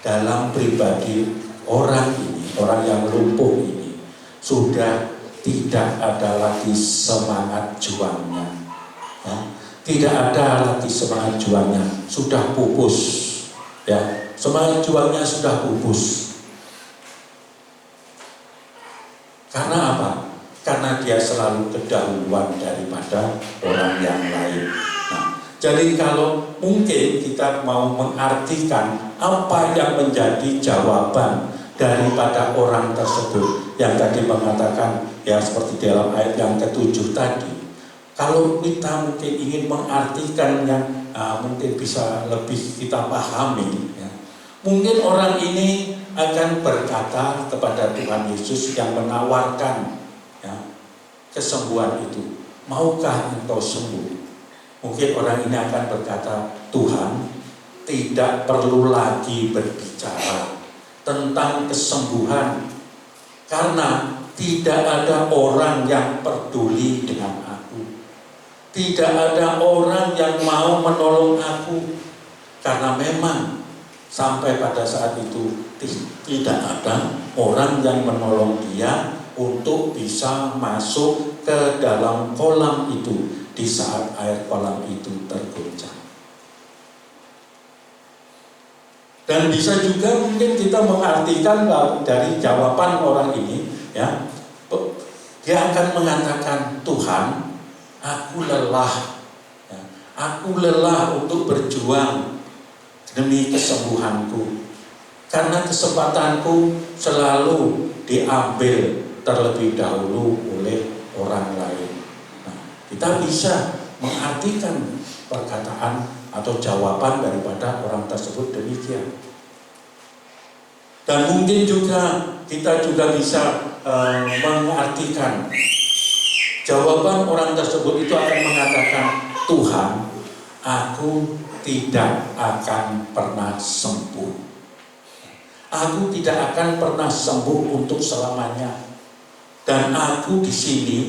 dalam pribadi orang ini, orang yang lumpuh ini, sudah tidak ada lagi semangat juangnya. Ya. Tidak ada lagi semangat juangnya, sudah pupus. Ya, semangat juangnya sudah pupus. Karena apa? Karena dia selalu kedahuluan daripada orang yang lain. Nah, jadi kalau mungkin kita mau mengartikan apa yang menjadi jawaban daripada orang tersebut yang tadi mengatakan ya seperti dalam ayat yang ke-7 tadi, kalau kita mungkin ingin mengartikan yang mungkin bisa lebih kita pahami ya, mungkin orang ini akan berkata kepada Tuhan Yesus yang menawarkan ya, kesembuhan itu, maukah engkau sembuh? Mungkin orang ini akan berkata, Tuhan, tidak perlu lagi berbicara tentang kesembuhan, karena tidak ada orang yang peduli dengan aku. Tidak ada orang yang mau menolong aku, karena memang sampai pada saat itu tidak ada orang yang menolong dia untuk bisa masuk ke dalam kolam itu di saat air kolam itu tergoncang. Dan bisa juga mungkin kita mengartikan dari jawaban orang ini, ya, dia akan mengatakan, Tuhan, aku lelah, ya, aku lelah untuk berjuang demi kesembuhanku, karena kesempatanku selalu diambil terlebih dahulu oleh orang lain. Nah, kita bisa mengartikan perkataan atau jawaban daripada orang tersebut demikian. Dan mungkin juga kita juga bisa mengartikan jawaban orang tersebut itu akan mengatakan, Tuhan, aku tidak akan pernah sembuh. Aku tidak akan pernah sembuh untuk selamanya. Dan aku di sini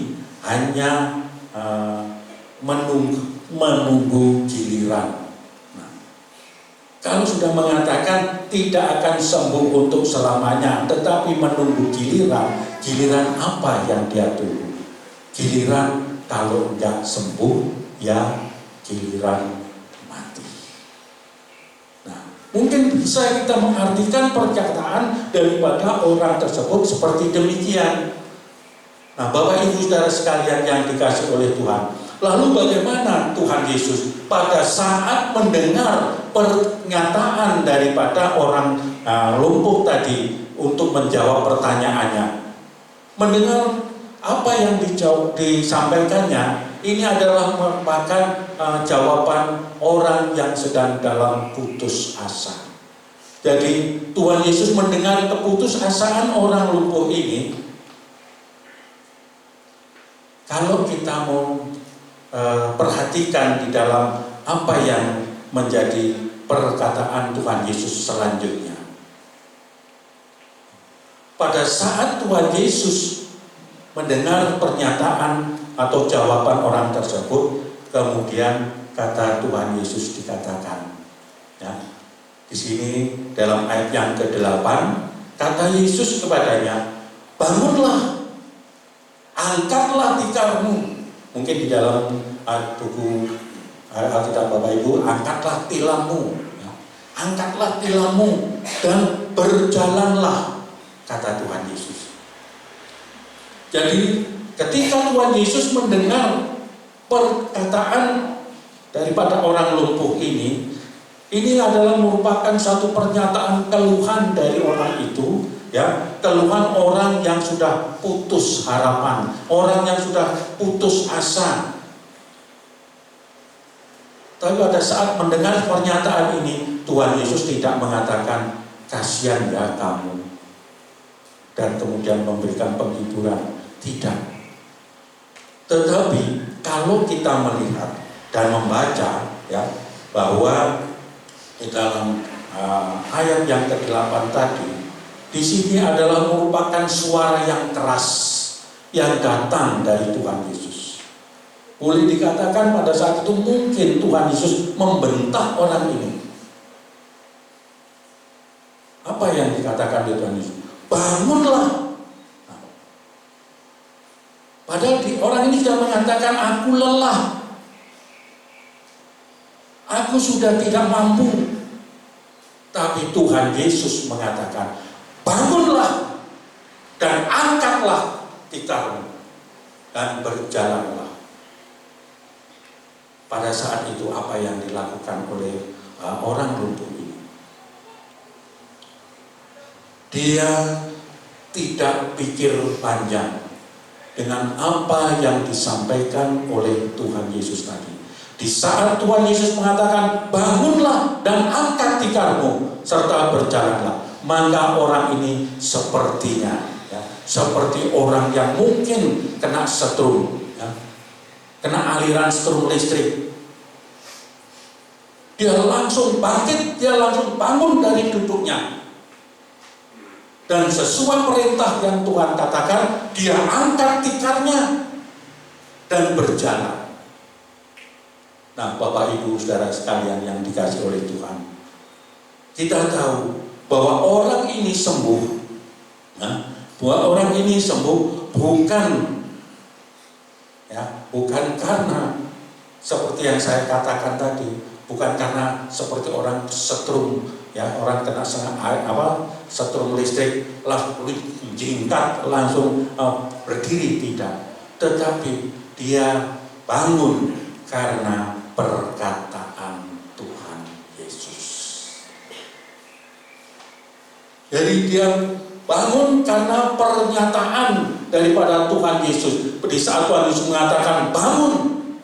hanya menunggu giliran. Nah, kalau sudah mengatakan tidak akan sembuh untuk selamanya, tetapi menunggu giliran, giliran apa yang dia tunggu? Giliran kalau enggak sembuh, ya giliran mati. Nah, mungkin bisa kita mengartikan perkataan daripada orang tersebut seperti demikian. Nah, Bapak Ibu Saudara sekalian yang dikasihi oleh Tuhan, lalu bagaimana Tuhan Yesus pada saat mendengar pernyataan daripada orang lumpuh tadi untuk menjawab pertanyaannya? Mendengar apa yang disampaikannya, ini adalah merupakan jawaban orang yang sedang dalam putus asa. Jadi Tuhan Yesus mendengar keputusasaan orang lumpuh ini. Kalau kita mau perhatikan di dalam apa yang menjadi perkataan Tuhan Yesus selanjutnya. Pada saat Tuhan Yesus mendengar pernyataan atau jawaban orang tersebut, kemudian kata Tuhan Yesus dikatakan, ya, di sini dalam ayat yang ke-8, kata Yesus kepadanya, bangunlah, angkatlah tikarmu. Mungkin di dalam buku Alkitab Bapak Ibu, angkatlah tilammu, ya. Angkatlah tilammu dan berjalanlah, kata Tuhan Yesus. Jadi ketika Tuhan Yesus mendengar perkataan daripada orang lumpuh ini adalah merupakan satu pernyataan keluhan dari orang itu, ya, keluhan orang yang sudah putus harapan, orang yang sudah putus asa. Tapi pada saat mendengar pernyataan ini, Tuhan Yesus tidak mengatakan kasihan ya kamu dan kemudian memberikan penghiburan, tidak. Tetapi kalau kita melihat dan membaca, ya, bahwa di dalam ayat yang ke-8 tadi, di sini adalah merupakan suara yang keras yang datang dari Tuhan Yesus. Boleh dikatakan pada saat itu mungkin Tuhan Yesus membentak orang ini. Apa yang dikatakan oleh Tuhan Yesus? Bangunlah. Nah, padahal orang ini sudah mengatakan, aku lelah, aku sudah tidak mampu. Tapi Tuhan Yesus mengatakan, bangunlah dan angkatlah tikarmu dan berjalanlah. Pada saat itu apa yang dilakukan oleh orang lumpuh ini? Dia tidak pikir panjang dengan apa yang disampaikan oleh Tuhan Yesus tadi. Di saat Tuhan Yesus mengatakan, bangunlah dan angkat tikarmu serta berjalanlah, maka orang ini sepertinya, ya, seperti orang yang mungkin kena setrum, ya, kena aliran setrum listrik. Dia langsung bangkit, dia langsung bangun dari duduknya. Dan sesuai perintah yang Tuhan katakan, dia angkat tikarnya dan berjalan. Nah, Bapak Ibu Saudara sekalian yang dikasihi oleh Tuhan, kita tahu bahwa orang ini sembuh, nah, bahwa orang ini sembuh bukan, ya, bukan karena seperti yang saya katakan tadi, bukan karena seperti orang setrum ya, orang kena setrum listrik langsung jingkat langsung berdiri, tidak, tetapi dia bangun karena perkataan Tuhan Yesus. Jadi dia bangun karena pernyataan daripada Tuhan Yesus. Di saat Tuhan Yesus mengatakan bangun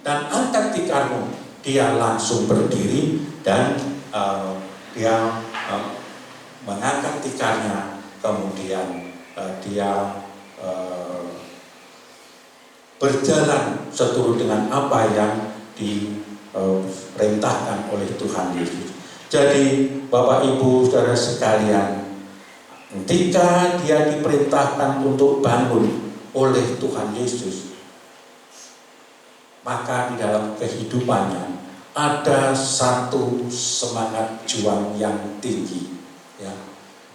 dan angkat tikarmu, dia langsung berdiri dan dia mengangkat tikarnya, kemudian dia berjalan seturut dengan apa yang diperintahkan oleh Tuhan Yesus. Jadi Bapak Ibu Saudara sekalian, ketika dia diperintahkan untuk bangun oleh Tuhan Yesus, maka di dalam kehidupannya ada satu semangat juang yang tinggi, ya.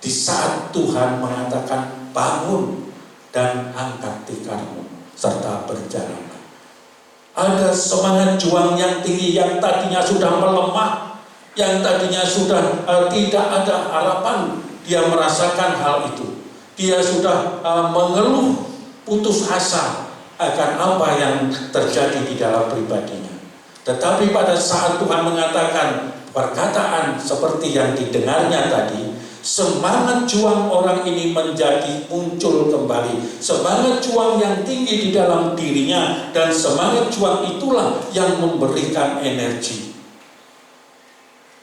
Di saat Tuhan mengatakan bangun dan angkat tikarmu serta berjalan, ada semangat juang yang tinggi yang tadinya sudah melemah, yang tadinya sudah tidak ada harapan. Dia merasakan hal itu, dia sudah mengeluh putus asa akan apa yang terjadi di dalam pribadinya. Tetapi pada saat Tuhan mengatakan perkataan seperti yang didengarnya tadi, semangat juang orang ini menjadi muncul kembali. Semangat juang yang tinggi di dalam dirinya, dan semangat juang itulah yang memberikan energi.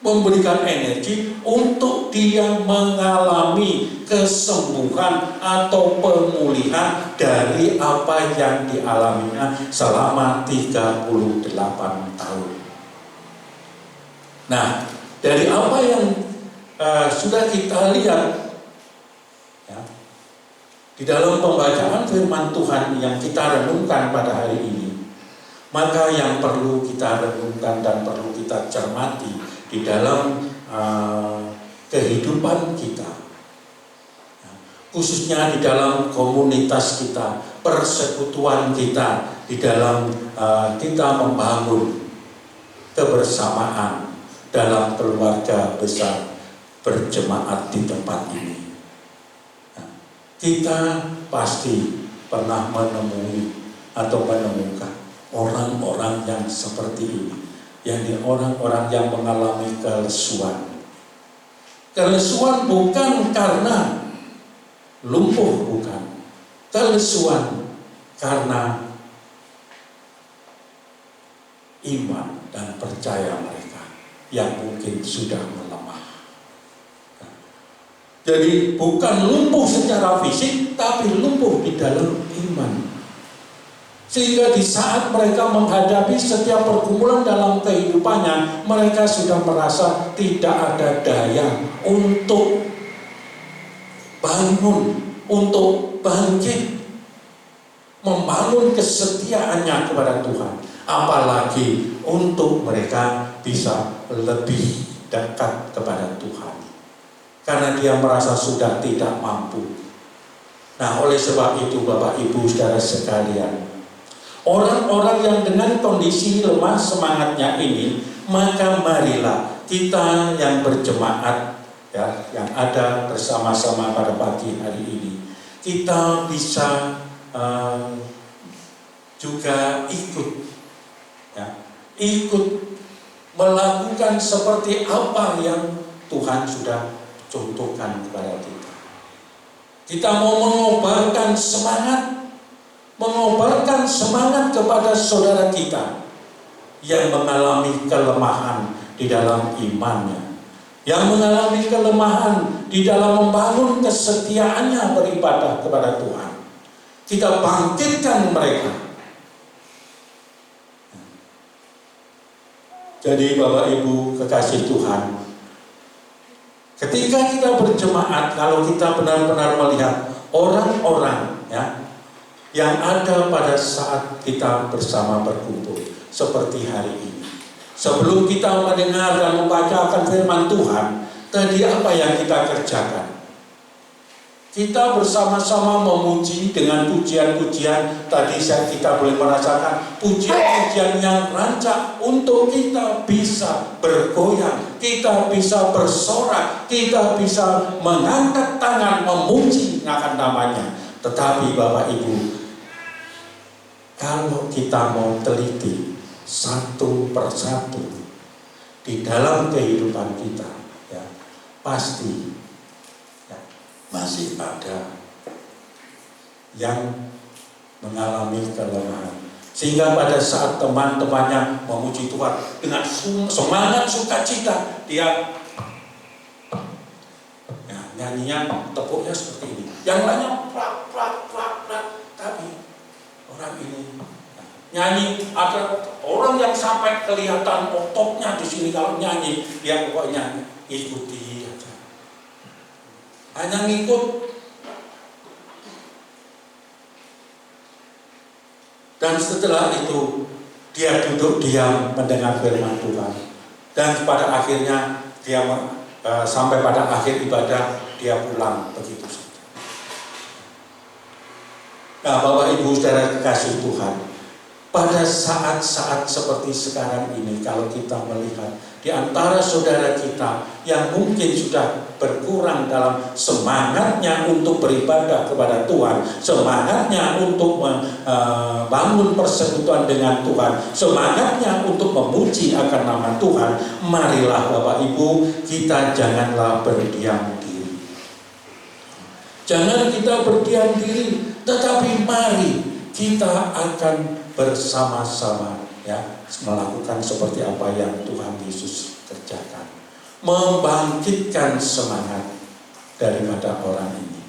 Memberikan energi untuk dia mengalami kesembuhan atau pemulihan dari apa yang dialaminya selama 38 tahun. Nah, dari apa yang sudah kita lihat, ya, di dalam pembacaan firman Tuhan yang kita renungkan pada hari ini, maka yang perlu kita renungkan dan perlu kita cermati di dalam kehidupan kita, khususnya di dalam komunitas kita, persekutuan kita, di dalam kita membangun kebersamaan dalam keluarga besar berjemaat di tempat ini. Kita pasti pernah menemui atau menemukan orang-orang yang seperti ini, yakni orang-orang yang mengalami kelesuan. Kelesuan bukan karena lumpuh, bukan. Kelesuan karena iman dan percaya mereka yang mungkin sudah melemah. Jadi bukan lumpuh secara fisik, tapi lumpuh di dalam iman. Sehingga di saat mereka menghadapi setiap pergumulan dalam kehidupannya, mereka sudah merasa tidak ada daya untuk bangun, untuk bangkit, membangun kesetiaannya kepada Tuhan. Apalagi untuk mereka bisa lebih dekat kepada Tuhan. Karena dia merasa sudah tidak mampu. Nah, oleh sebab itu Bapak Ibu Saudara sekalian, orang-orang yang dengan kondisi lemah semangatnya ini, maka marilah kita yang berjemaat, ya, yang ada bersama-sama pada pagi hari ini, kita bisa juga ikut melakukan seperti apa yang Tuhan sudah contohkan kepada kita. Kita mau mengobarkan semangat kepada saudara kita yang mengalami kelemahan di dalam imannya, yang mengalami kelemahan di dalam membangun kesetiaannya beribadah kepada Tuhan. Kita bangkitkan mereka. Jadi Bapak Ibu kekasih Tuhan, ketika kita berjemaat, kalau kita benar-benar melihat orang-orang, ya, yang ada pada saat kita bersama berkumpul seperti hari ini. Sebelum kita mendengar dan membacakan firman Tuhan, tadi apa yang kita kerjakan? Kita bersama-sama memuji dengan pujian-pujian. Tadi kita boleh merasakan pujian-pujian yang rancak untuk kita bisa bergoyang, kita bisa bersorak, kita bisa mengangkat tangan memuji akan namanya. Tetapi Bapak Ibu, kalau kita mau teliti satu persatu di dalam kehidupan kita, ya, pasti masih ada yang mengalami kelemahan. Sehingga pada saat teman-temannya memuji Tuhan dengan semangat sukacita, dia nyanyinya tepuknya seperti ini. Yang lainnya plak plak plak plak. Tapi orang ini nyanyi, ada orang yang sampai kelihatan ototnya di sini kalau nyanyi, dia pokoknya ikuti. Hanya ngikut. Dan setelah itu dia duduk diam mendengar firman Tuhan. Dan pada akhirnya dia sampai pada akhir ibadah dia pulang begitu saja. Nah, Bapak Ibu Saudara kekasih Tuhan, pada saat-saat seperti sekarang ini, kalau kita melihat di antara saudara kita yang mungkin sudah berkurang dalam semangatnya untuk beribadah kepada Tuhan, semangatnya untuk membangun persekutuan dengan Tuhan, semangatnya untuk memuji akan nama Tuhan, marilah Bapak Ibu, kita janganlah berdiam diri. Jangan kita berdiam diri, tetapi mari kita akan bersama-sama melakukan seperti apa yang Tuhan Yesus kerjakan, membangkitkan semangat daripada orang ini.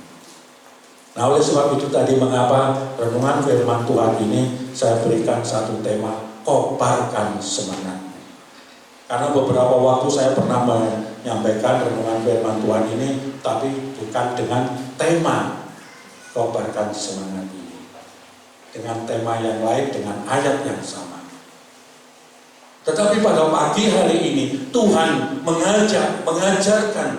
Nah, oleh sebab itu tadi mengapa renungan firman Tuhan ini saya berikan satu tema, kobarkan semangat. Karena beberapa waktu saya pernah menyampaikan renungan firman Tuhan ini, tapi bukan dengan tema kobarkan semangat ini, dengan tema yang lain, dengan ayat yang sama. Tetapi pada pagi hari ini Tuhan mengajarkan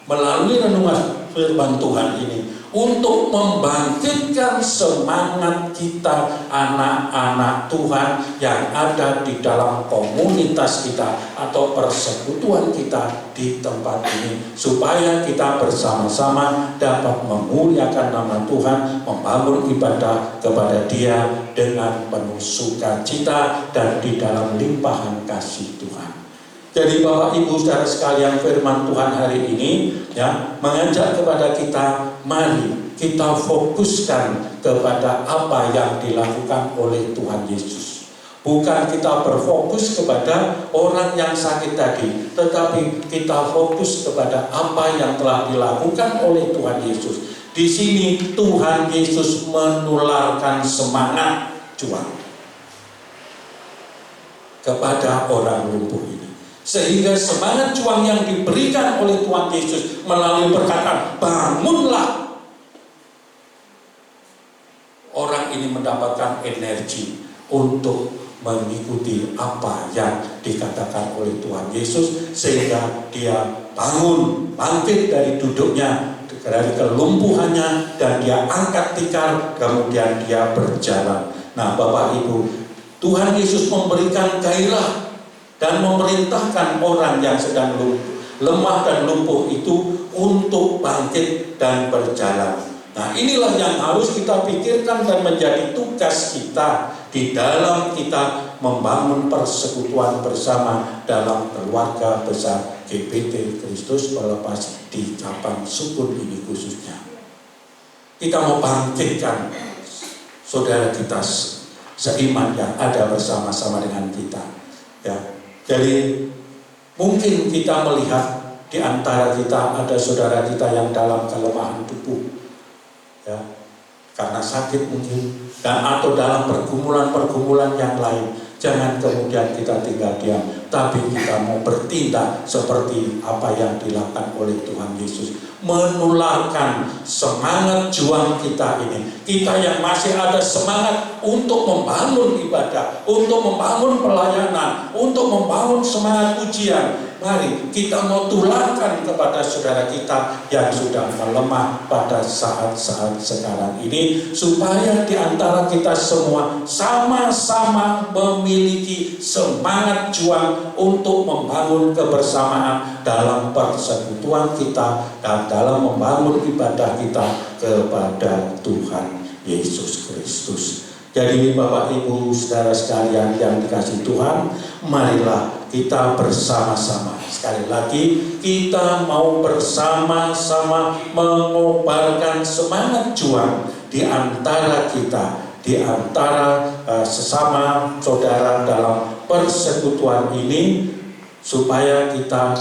melalui renungan firman Tuhan ini untuk membangkitkan semangat kita, anak-anak Tuhan yang ada di dalam komunitas kita atau persekutuan kita di tempat ini, supaya kita bersama-sama dapat memuliakan nama Tuhan, membangun ibadah kepada Dia dengan penuh sukacita dan di dalam limpahan kasih Tuhan. Jadi Bapak Ibu Saudara sekalian, firman Tuhan hari ini mengajak kepada kita, mari kita fokuskan kepada apa yang dilakukan oleh Tuhan Yesus. Bukan kita berfokus kepada orang yang sakit tadi, tetapi kita fokus kepada apa yang telah dilakukan oleh Tuhan Yesus. Di sini Tuhan Yesus menularkan semangat juang kepada orang lumpuh ini. Sehingga semangat juang yang diberikan oleh Tuhan Yesus melalui perkataan bangunlah, orang ini mendapatkan energi untuk mengikuti apa yang dikatakan oleh Tuhan Yesus, sehingga dia bangkit dari duduknya, dari kelumpuhannya, dan dia angkat tikar, kemudian dia berjalan. Nah Bapak Ibu, Tuhan Yesus memberikan gairah dan memerintahkan orang yang sedang lemah dan lumpuh itu untuk bangkit dan berjalan. Nah inilah yang harus kita pikirkan dan menjadi tugas kita di dalam kita membangun persekutuan bersama dalam keluarga besar GPT Kristus Pelepas di cabang Sukun ini khususnya. Kita mau bangkitkan saudara kita seiman yang ada bersama-sama dengan kita. Jadi mungkin kita melihat di antara kita ada saudara kita yang dalam kelemahan tubuh, karena sakit mungkin, dan atau dalam pergumulan-pergumulan yang lain. Jangan kemudian kita tinggal diam, tapi kita mau bertindak seperti apa yang dilakukan oleh Tuhan Yesus, menularkan semangat juang kita ini. Kita yang masih ada semangat untuk membangun ibadah, untuk membangun pelayanan, untuk membangun semangat pujian, Mari kita mau tularkan kepada saudara kita yang sudah melemah pada saat-saat sekarang ini, supaya di antara kita semua sama-sama memiliki semangat juang untuk membangun kebersamaan dalam persekutuan kita dan dalam membangun ibadah kita kepada Tuhan Yesus Kristus. Jadi Bapak Ibu saudara sekalian yang dikasihi Tuhan, marilah kita bersama-sama. Sekali lagi, kita mau bersama-sama mengobarkan semangat juang di antara kita, di antara sesama saudara dalam persekutuan ini, supaya kita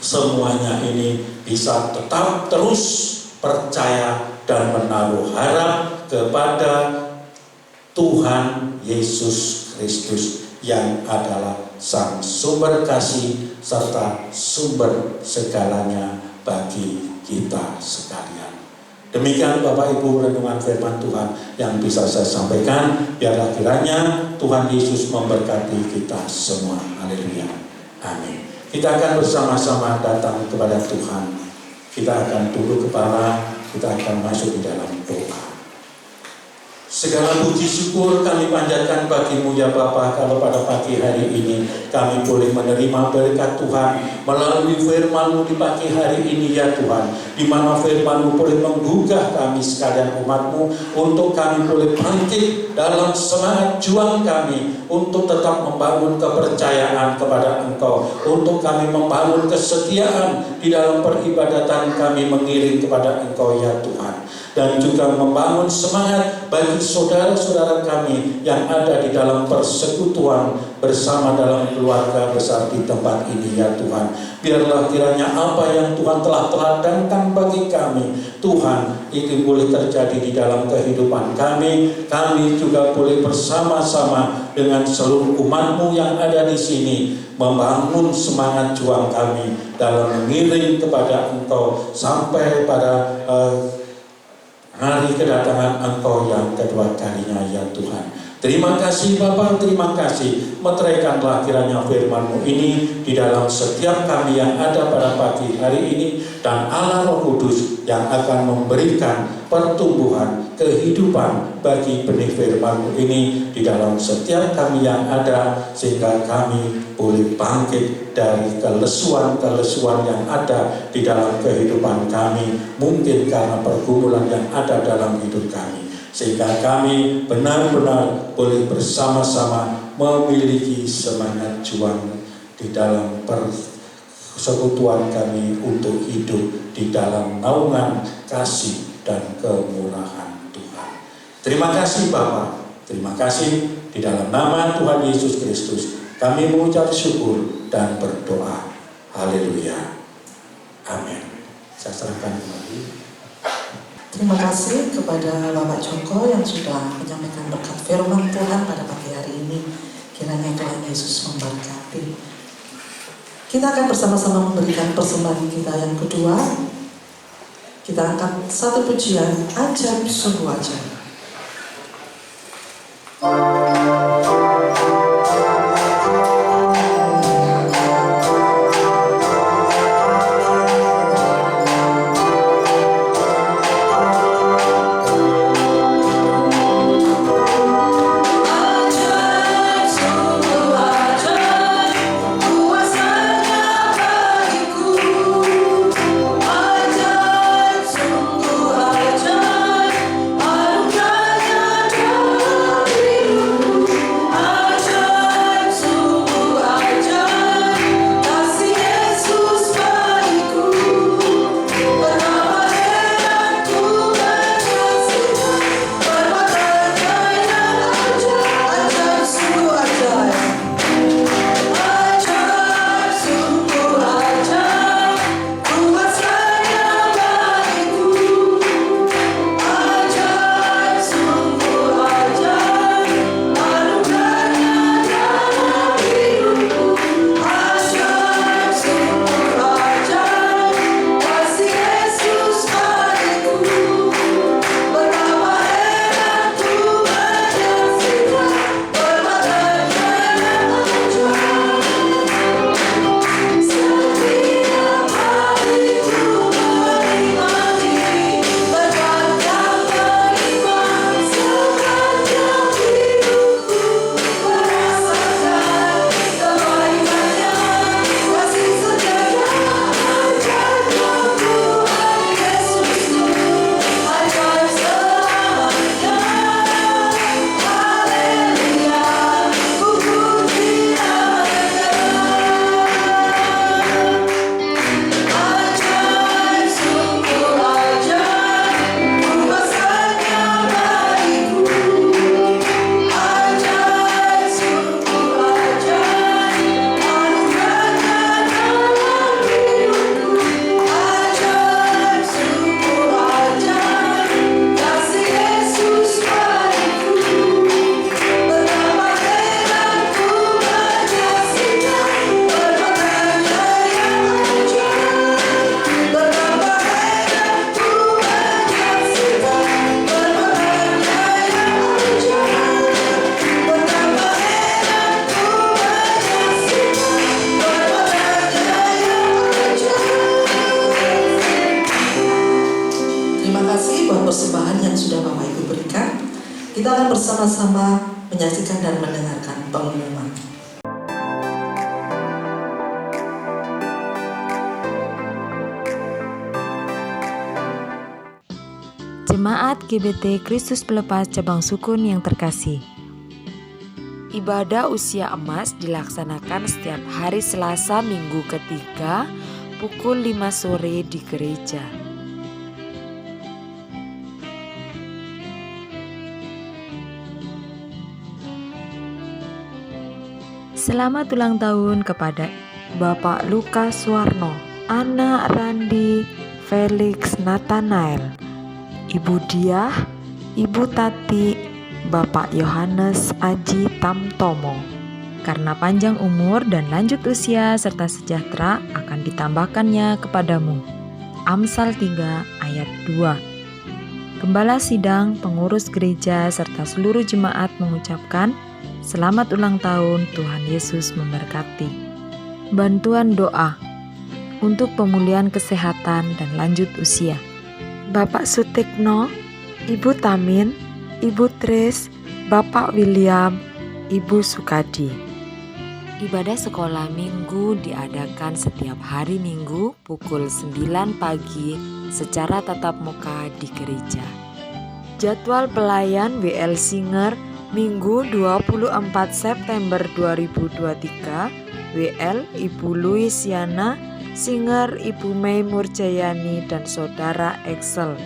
semuanya ini bisa tetap terus percaya dan menaruh harap kepada Tuhan Yesus Kristus yang adalah Sang Sumber Kasih serta sumber segalanya bagi kita sekalian. Demikian Bapak Ibu renungan firman Tuhan yang bisa saya sampaikan. Biarlah kiranya Tuhan Yesus memberkati kita semua. Haleluya. Amin. Kita akan bersama-sama datang kepada Tuhan. Kita akan tunduk kepala, kita akan masuk di dalam doa. Segala puji syukur kami panjatkan bagi-Mu ya Bapa, kalau pada pagi hari ini kami boleh menerima berkat Tuhan melalui firman-Mu di pagi hari ini ya Tuhan, di mana firman-Mu boleh menggugah kami sekalian umat-Mu untuk kami boleh bangkit dalam semangat juang kami untuk tetap membangun kepercayaan kepada Engkau, untuk kami membangun kesetiaan di dalam peribadatan kami mengiring kepada Engkau ya Tuhan, dan juga membangun semangat bagi saudara-saudara kami yang ada di dalam persekutuan bersama dalam keluarga besar di tempat ini ya Tuhan. Biarlah kiranya apa yang Tuhan telah teladankan bagi kami, Tuhan, itu boleh terjadi di dalam kehidupan kami. Kami juga boleh bersama-sama dengan seluruh umat-Mu yang ada di sini membangun semangat juang kami dalam mengiring kepada Engkau sampai pada hari kedatangan Engkau yang kedua kalinya ya Tuhan. Terima kasih Bapa, terima kasih. Meteraikanlah kiranya firman-Mu ini di dalam setiap kami yang ada pada pagi hari ini, dan Allah Roh Kudus yang akan memberikan pertumbuhan kehidupan bagi benih firman-Mu ini di dalam setiap kami yang ada, sehingga kami boleh bangkit dari kelesuan-kelesuan yang ada di dalam kehidupan kami, mungkin karena pergumulan yang ada dalam hidup kami, sehingga kami benar-benar boleh bersama-sama memiliki semangat juang di dalam persekutuan kami untuk hidup di dalam naungan kasih dan kemurahan Tuhan. Terima kasih Bapa, terima kasih. Di dalam nama Tuhan Yesus Kristus kami mengucap syukur dan berdoa. Haleluya. Amin. Saya serahkan kembali. Terima kasih kepada Bapak Joko yang sudah menyampaikan berkat firman Tuhan pada pagi hari ini. Kiranya Tuhan Yesus memberkati. Kita akan bersama-sama memberikan persembahan kita yang kedua. Kita angkat satu pujian, Ajaib Sungguh Ajaib. Ajaib sungguh ajaib, persembahan yang sudah Bapak Ibu berikan, kita akan bersama-sama menyaksikan dan mendengarkan pengumuman. Jemaat GBT Kristus Pelepas Cabang Sukun yang terkasih, ibadah usia emas dilaksanakan setiap hari Selasa minggu ketiga pukul 5 sore di gereja. Selamat ulang tahun kepada Bapak Lukas Warno, Ana Randi, Felix Nathanael, Ibu Diah, Ibu Tati, Bapak Yohanes Aji Tamtomo. Karena panjang umur dan lanjut usia serta sejahtera akan ditambahkannya kepadamu. Amsal 3 ayat 2. Gembala sidang, pengurus gereja serta seluruh jemaat mengucapkan selamat ulang tahun, Tuhan Yesus memberkati. Bantuan doa untuk pemulihan kesehatan dan lanjut usia. Bapak Sutikno, Ibu Tamin, Ibu Tris, Bapak William, Ibu Sukadi. Ibadah sekolah minggu diadakan setiap hari Minggu pukul 9 pagi secara tatap muka di gereja. Jadwal pelayan WL Singer Minggu 24 September 2023, WL Ibu Luisiana, Singer Ibu Mei Murjayani dan Saudara Excel.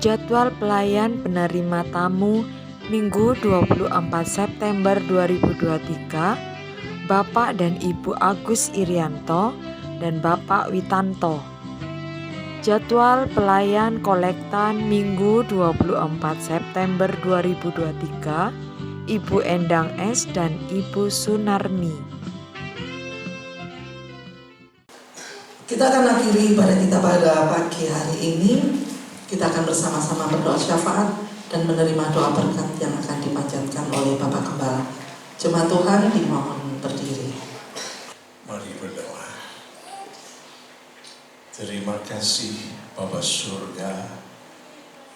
Jadwal pelayan penerima tamu Minggu 24 September 2023, Bapak dan Ibu Agus Irianto dan Bapak Witanto. Jadwal pelayan kolektan Minggu 24 September 2023, Ibu Endang S dan Ibu Sunarmi. Kita akan akhiri ibadah kita pada pagi hari ini. Kita akan bersama-sama berdoa syafaat dan menerima doa berkat yang akan dipanjatkan oleh Bapak Gembala. Jemaat Tuhan dimohon berdiri. Mari berdoa. Terima kasih Bapa Surga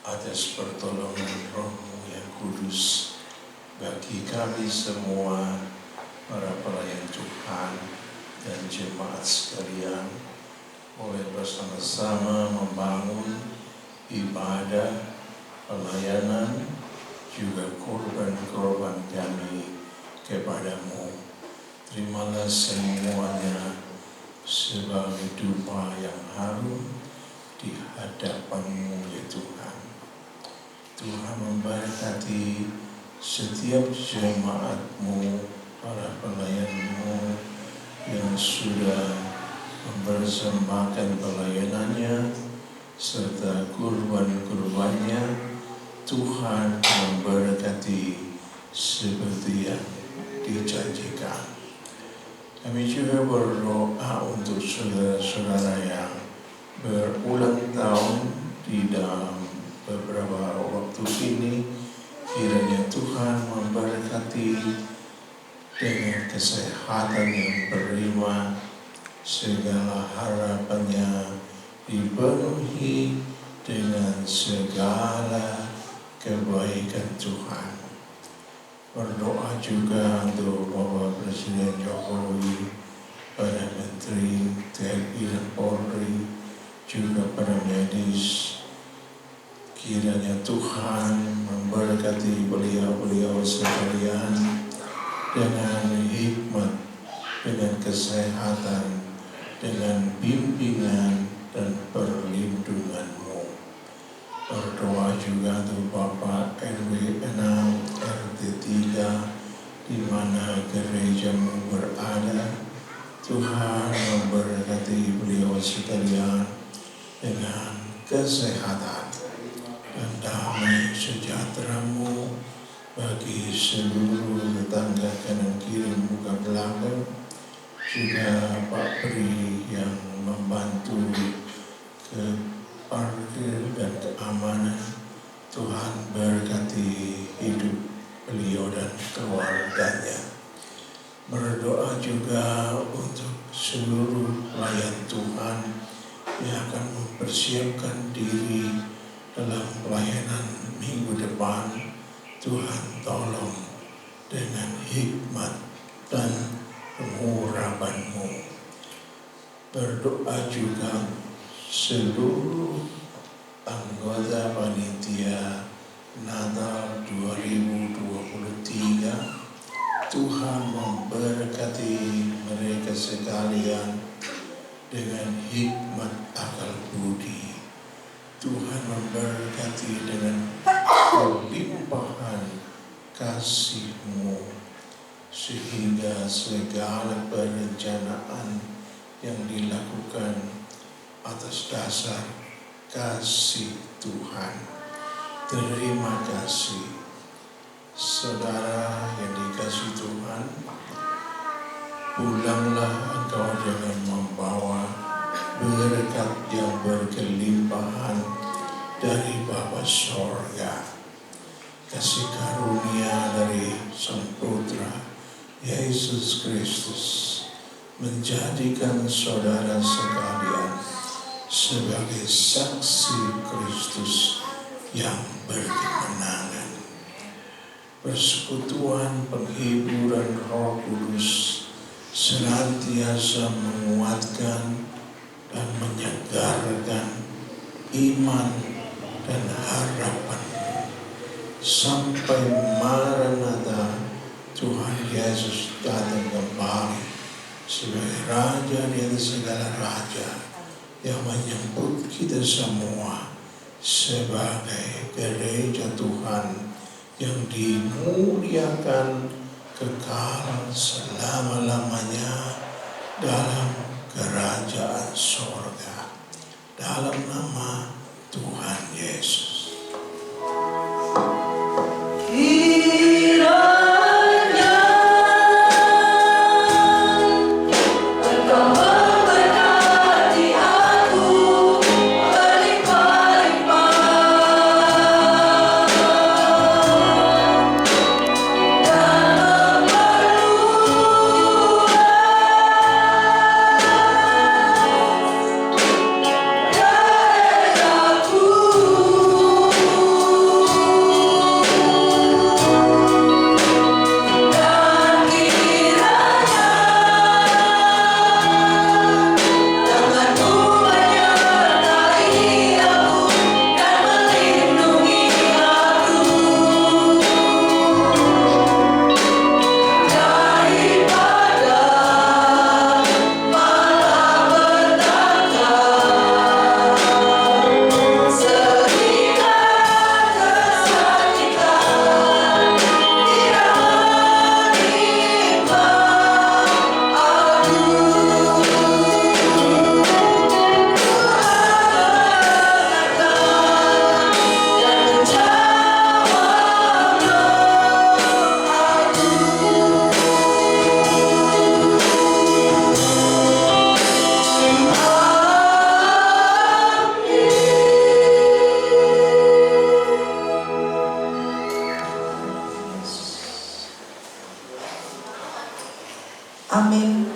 atas pertolongan Roh-Mu yang kudus bagi kami semua, para pelayan Tuhan dan jemaat sekalian, boleh bersama-sama membangun ibadah, pelayanan, juga korban-korban kami kepadamu. Terimalah semuanya sebagai dupa yang harum di hadapan-Mu ya Tuhan. Tuhan memberkati setiap jemaat-Mu, para pelayan-Mu yang sudah mempersembahkan pelayanannya serta kurban-kurbannya. Tuhan memberkati seperti yang dijanjikan. Kami juga berdoa untuk saudara-saudara yang berulang tahun di dalam beberapa waktu ini. Kiranya Tuhan memberkati dengan kesehatan yang prima, segala harapannya dipenuhi dengan segala kebaikan Tuhan. Berdoa juga untuk Bapak Presiden Jokowi, para Menteri TNI dan Polri, juga para medis. Kiranya Tuhan memberkati beliau-beliau sekalian dengan hikmat, dengan kesehatan, dengan bimbingan dan perlindungan-Mu. Berdoa juga untuk Bapak RW 6, RT 3, di mana gereja-Mu berada. Tuhan memberkati beliau sekalian dengan kesehatan dan damai sejahtera-Mu bagi seluruh tetangga kanan kiri muka belakang, juga Pak Pri yang membantu ke parkir dan keamanan. Tuhan berkati hidup beliau dan keluarganya. Berdoa juga untuk seluruh pelayan Tuhan yang akan mempersiapkan diri dalam pelayanan minggu depan. Tuhan tolong dengan hikmat dan pengurapan-Mu. Berdoa juga seluruh anggota panitia Natal 2023. Tuhan memberkati mereka sekalian dengan hikmat akal budi. Tuhan memberkati dengan kelimpahan kasih-Mu, sehingga segala perencanaan yang dilakukan atas dasar kasih Tuhan. Terima kasih, saudara yang dikasihi Tuhan. Pulanglah engkau dengan membawa berkat yang berkelimpahan dari Bapa Sorga. Kasih karunia dari Sang Putra Yesus Kristus menjadikan saudara sekalian sebagai saksi Kristus yang berkemenangan. Persekutuan penghiburan Roh Kudus senantiasa menguatkan dan menyegarkan iman dan harapan sampai Maranatha Tuhan Yesus datang kembali sebagai Raja di atas segala raja, yang menyebut kita semua sebagai gereja Tuhan yang dimuliakan kekal selama-lamanya dalam kerajaan sorga, dalam nama Tuhan Yesus. Amin.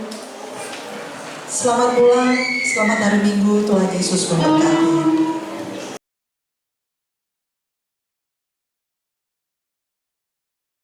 Selamat pulang, selamat hari Minggu, Tuhan Yesus memberkati.